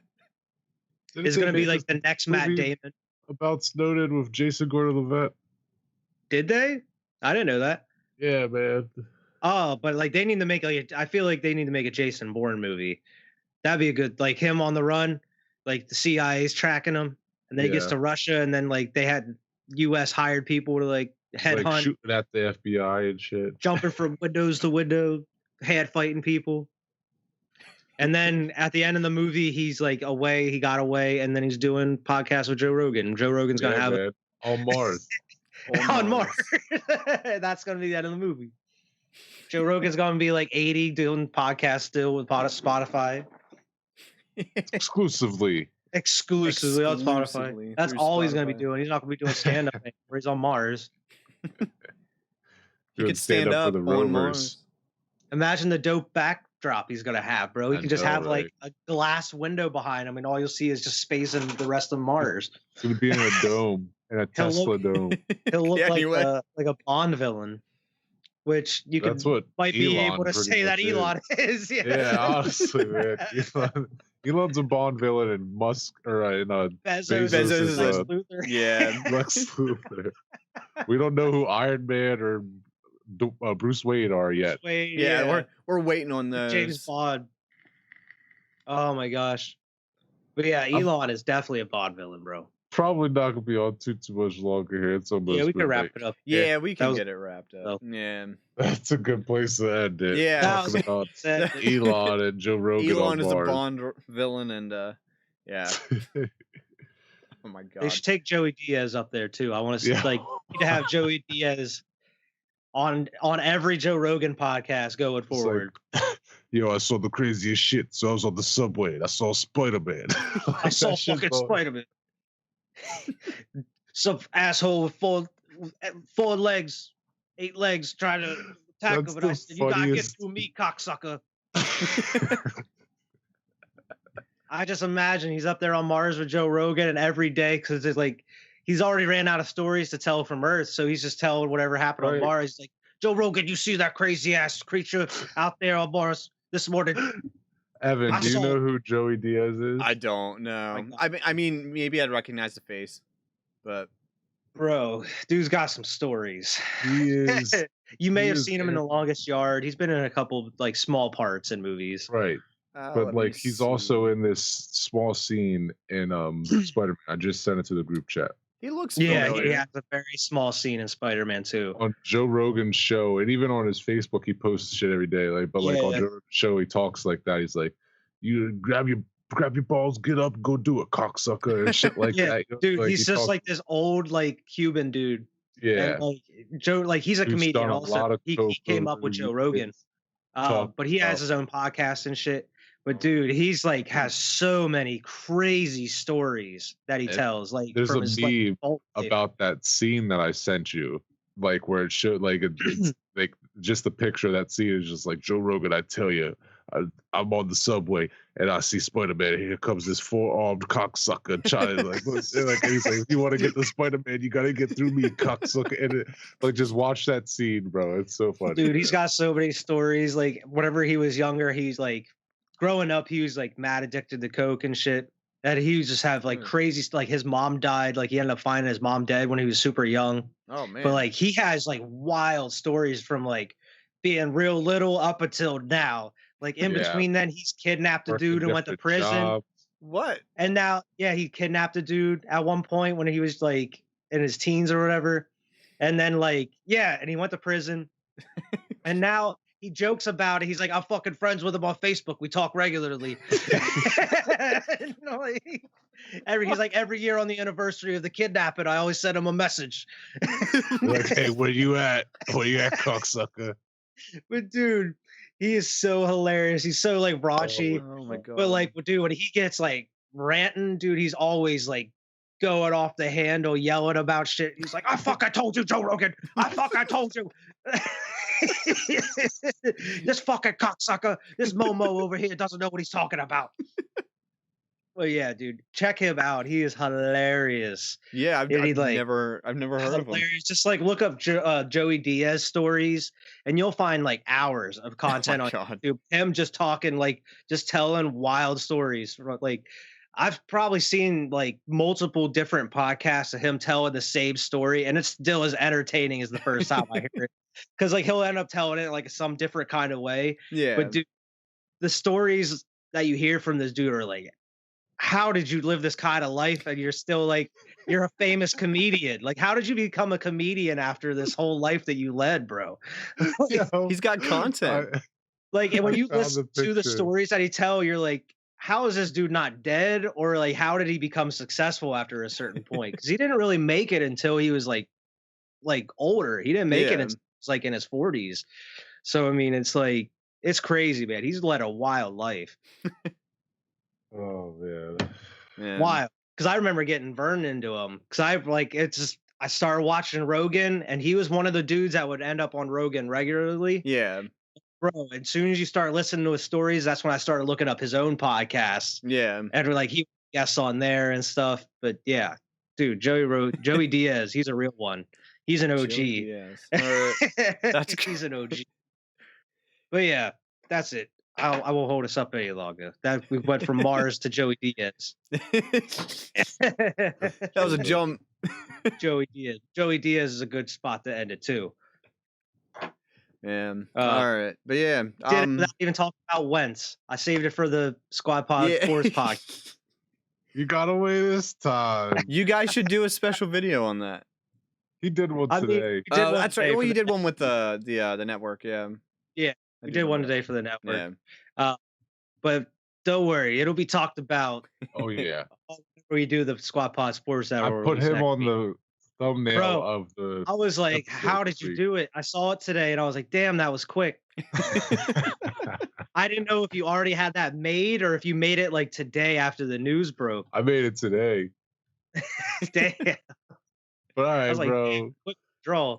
It's gonna be like the next Matt Damon. About Snowden with Jason Gordon-Levitt. Did they? I didn't know that. Yeah, man. Oh, but like they need to make I feel like they need to make a Jason Bourne movie. That'd be a good, like him on the run, like the CIA's tracking him, and then he gets to Russia, and then like they had U.S. hired people to like headhunt, shooting at the FBI and shit, jumping from windows to window, hand fighting people. And then at the end of the movie, he's like away. He got away, and then he's doing podcasts with Joe Rogan. Joe Rogan's gonna have it on Mars. On Mars. That's gonna be the end of the movie. Joe Rogan's gonna be like 80, doing podcasts still with Spotify. Exclusively on Spotify. That's all he's gonna be doing. He's not gonna be doing stand-up anymore. He's on Mars. He could stand up for the on Mars. Imagine the dope backdrop he's gonna have, bro. He can just have like a glass window behind him, and all you'll see is just space and the rest of Mars. It's gonna be in a dome, in a Tesla dome. He'll look like a Bond villain, which you might be able to say that Elon is. Yeah, honestly, man. Elon's a Bond villain, and Musk or Bezos is Lex Luthor. Yeah, Lex Luthor. We don't know who Iron Man or Bruce Wayne are yet. Yeah, we're waiting on those. James Bond. Oh my gosh. But yeah, Elon is definitely a Bond villain, bro. Probably not gonna be on too much longer here. It's almost we can wrap it up. Yeah, we can get it wrapped up. Yeah, that's a good place to end it. Yeah, talking about Elon and Joe Rogan. Elon is a Bond villain, and yeah. Oh my god, they should take Joey Diaz up there too. I want to see need to have Joey Diaz on every Joe Rogan podcast going It's like, forward. yo, I saw the craziest shit. So I was on the subway and I saw Spider-Man. I Like, saw that shit's fucking so- Spider-Man. Some asshole with four legs, 8 legs trying to attack That's him, and I the said, "You gotta get funniest- through me, cocksucker." I just imagine he's up there on Mars with Joe Rogan, and every day, because it's like he's already ran out of stories to tell from Earth, so he's just telling whatever happened on Right. Mars. He's like, Joe Rogan, you see that crazy ass creature out there on Mars this morning? Evan, I do you saw- know who Joey Diaz is? I don't know. God. I mean, maybe I'd recognize the face, but Bro, dude's got some stories. He is You may he have is seen him in The Longest Yard. He's been in a couple like small parts in movies. right. let But me like he's also see. in this small scene in Spider-Man. I just sent it to the group chat. He looks Yeah, familiar. he has a very small scene in Spider-Man 2. On Joe Rogan's show, and even on his Facebook, he posts shit every day. Like, but like on Yeah. Joe Rogan's show, he talks like that. He's like, "You grab your balls, get up, go do it, cocksucker," and shit like Yeah, that. You know, dude, like, he's he just talks- like this old like Cuban dude. yeah. And, like Joe, like he's a Dude's comedian done a also. lot of He coke came up over with the Joe Rogan. years. Talk But he has about- his own podcast and shit. But dude, he's like has so many crazy stories that he And tells. Like there's from a his meme like, about that scene that I sent you, like where it showed like it's like just the picture of that scene is just like Joe Rogan. I tell you, I'm on the subway and I see Spider-Man. And here comes this 4-armed cocksucker trying to like, and he's like, if you want to get the Spider-Man, you gotta get through me, cocksucker. And like just watch that scene, bro. It's so funny. dude, he's got so many stories. Like whenever he was younger, he's like growing up, he was like mad addicted to coke and shit. And he would just have like crazy like his mom died. Like he ended up finding his mom dead when he was super young. Oh man. But like he has like wild stories from like being real little up until now. Like in Yeah. between then he's kidnapped a Working dude and went to different prison. jobs. what? And now, yeah, he kidnapped a dude at one point when he was like in his teens or whatever. And then like, yeah, and he went to prison. And now he jokes about it. He's like, I'm fucking friends with him on Facebook. We talk regularly. And, like, he's like, every year on the anniversary of the kidnapping, I always send him a message. Like, hey, where you at? Where you at, cocksucker? But dude, he is so hilarious. He's so like raunchy. Oh my god. But like, dude, when he gets like ranting, dude, he's always like going off the handle, yelling about shit. He's like, I told you, Joe Rogan. I told you. This fucking cocksucker, this Momo over here doesn't know what he's talking about. Well, yeah, dude, check him out. He is hilarious. yeah, I've never heard of him. Hilarious. Just like look up Joey Diaz stories, and you'll find like hours of content on God. YouTube. Him just talking, like just telling wild stories. Like I've probably seen like multiple different podcasts of him telling the same story, and it's still as entertaining as the first time I hear it. Because like he'll end up telling it like some different kind of way. Yeah. But dude, the stories that you hear from this dude are like, how did you live this kind of life and you're still like you're a famous comedian? Like, how did you become a comedian after this whole life that you led, bro? He's got content. Like, and when I you found listen the to the picture. stories that he tell, you're like, how is this dude not dead? Or like, how did he become successful after a certain point? Because he didn't really make it until he was like older. He didn't make it Yeah. until he was like in his 40s. So I mean, it's like it's crazy, man. He's led a wild life. Oh man. Yeah. Wild. Because I remember getting burned into him. Because I started watching Rogan, and he was one of the dudes that would end up on Rogan regularly. Yeah. Bro, as soon as you start listening to his stories, that's when I started looking up his own podcasts. Yeah. And we're like, he guests on there and stuff. But yeah, dude, Joey Diaz, he's a real one. He's an OG. Yes. All right. That's He's an OG. But yeah, that's it. I won't hold us up any longer. That we went from Mars to Joey Diaz. That was a jump. Joey Diaz. Joey Diaz is a good spot to end it too. Yeah. All right. But yeah. Did it without even talking about Wentz. I saved it for the Squad Pod Yeah. Force Podcast. You got away this time. You guys should do a special video on that. He did one I mean, today. we did one That's right. today Well, for you the- did one with the network. Yeah. Yeah, I We do did one remember that. today for the network. Yeah. But don't worry, it'll be talked about Oh yeah. where you do the Squad Pod Sports. I put him on the thumbnail Bro, of the I was like, episode how this did you week. do it? I saw it today and I was like, damn, that was quick. I didn't know if you already had that made or if you made it like today after the news broke. I made it today. Damn. But all I right, was like, damn, bro. quick draw.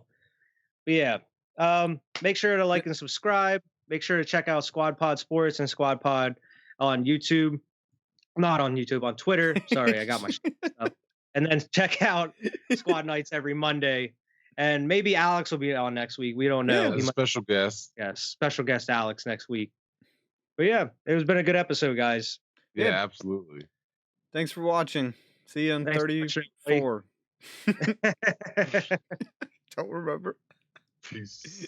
But yeah. Make sure to like and subscribe. Make sure to check out Squad Pod Sports and Squad Pod on YouTube. Not on YouTube, on Twitter. Sorry, I got my shit up. And then check out Squad Nights every Monday. And maybe Alex will be on next week. We don't know. Yeah, He might, special guest. yeah, special guest Alex next week. But yeah, it has been a good episode, guys. Yeah, Yeah. absolutely. Thanks for watching. See you in Thanks for watching, 34. Don't remember. Peace.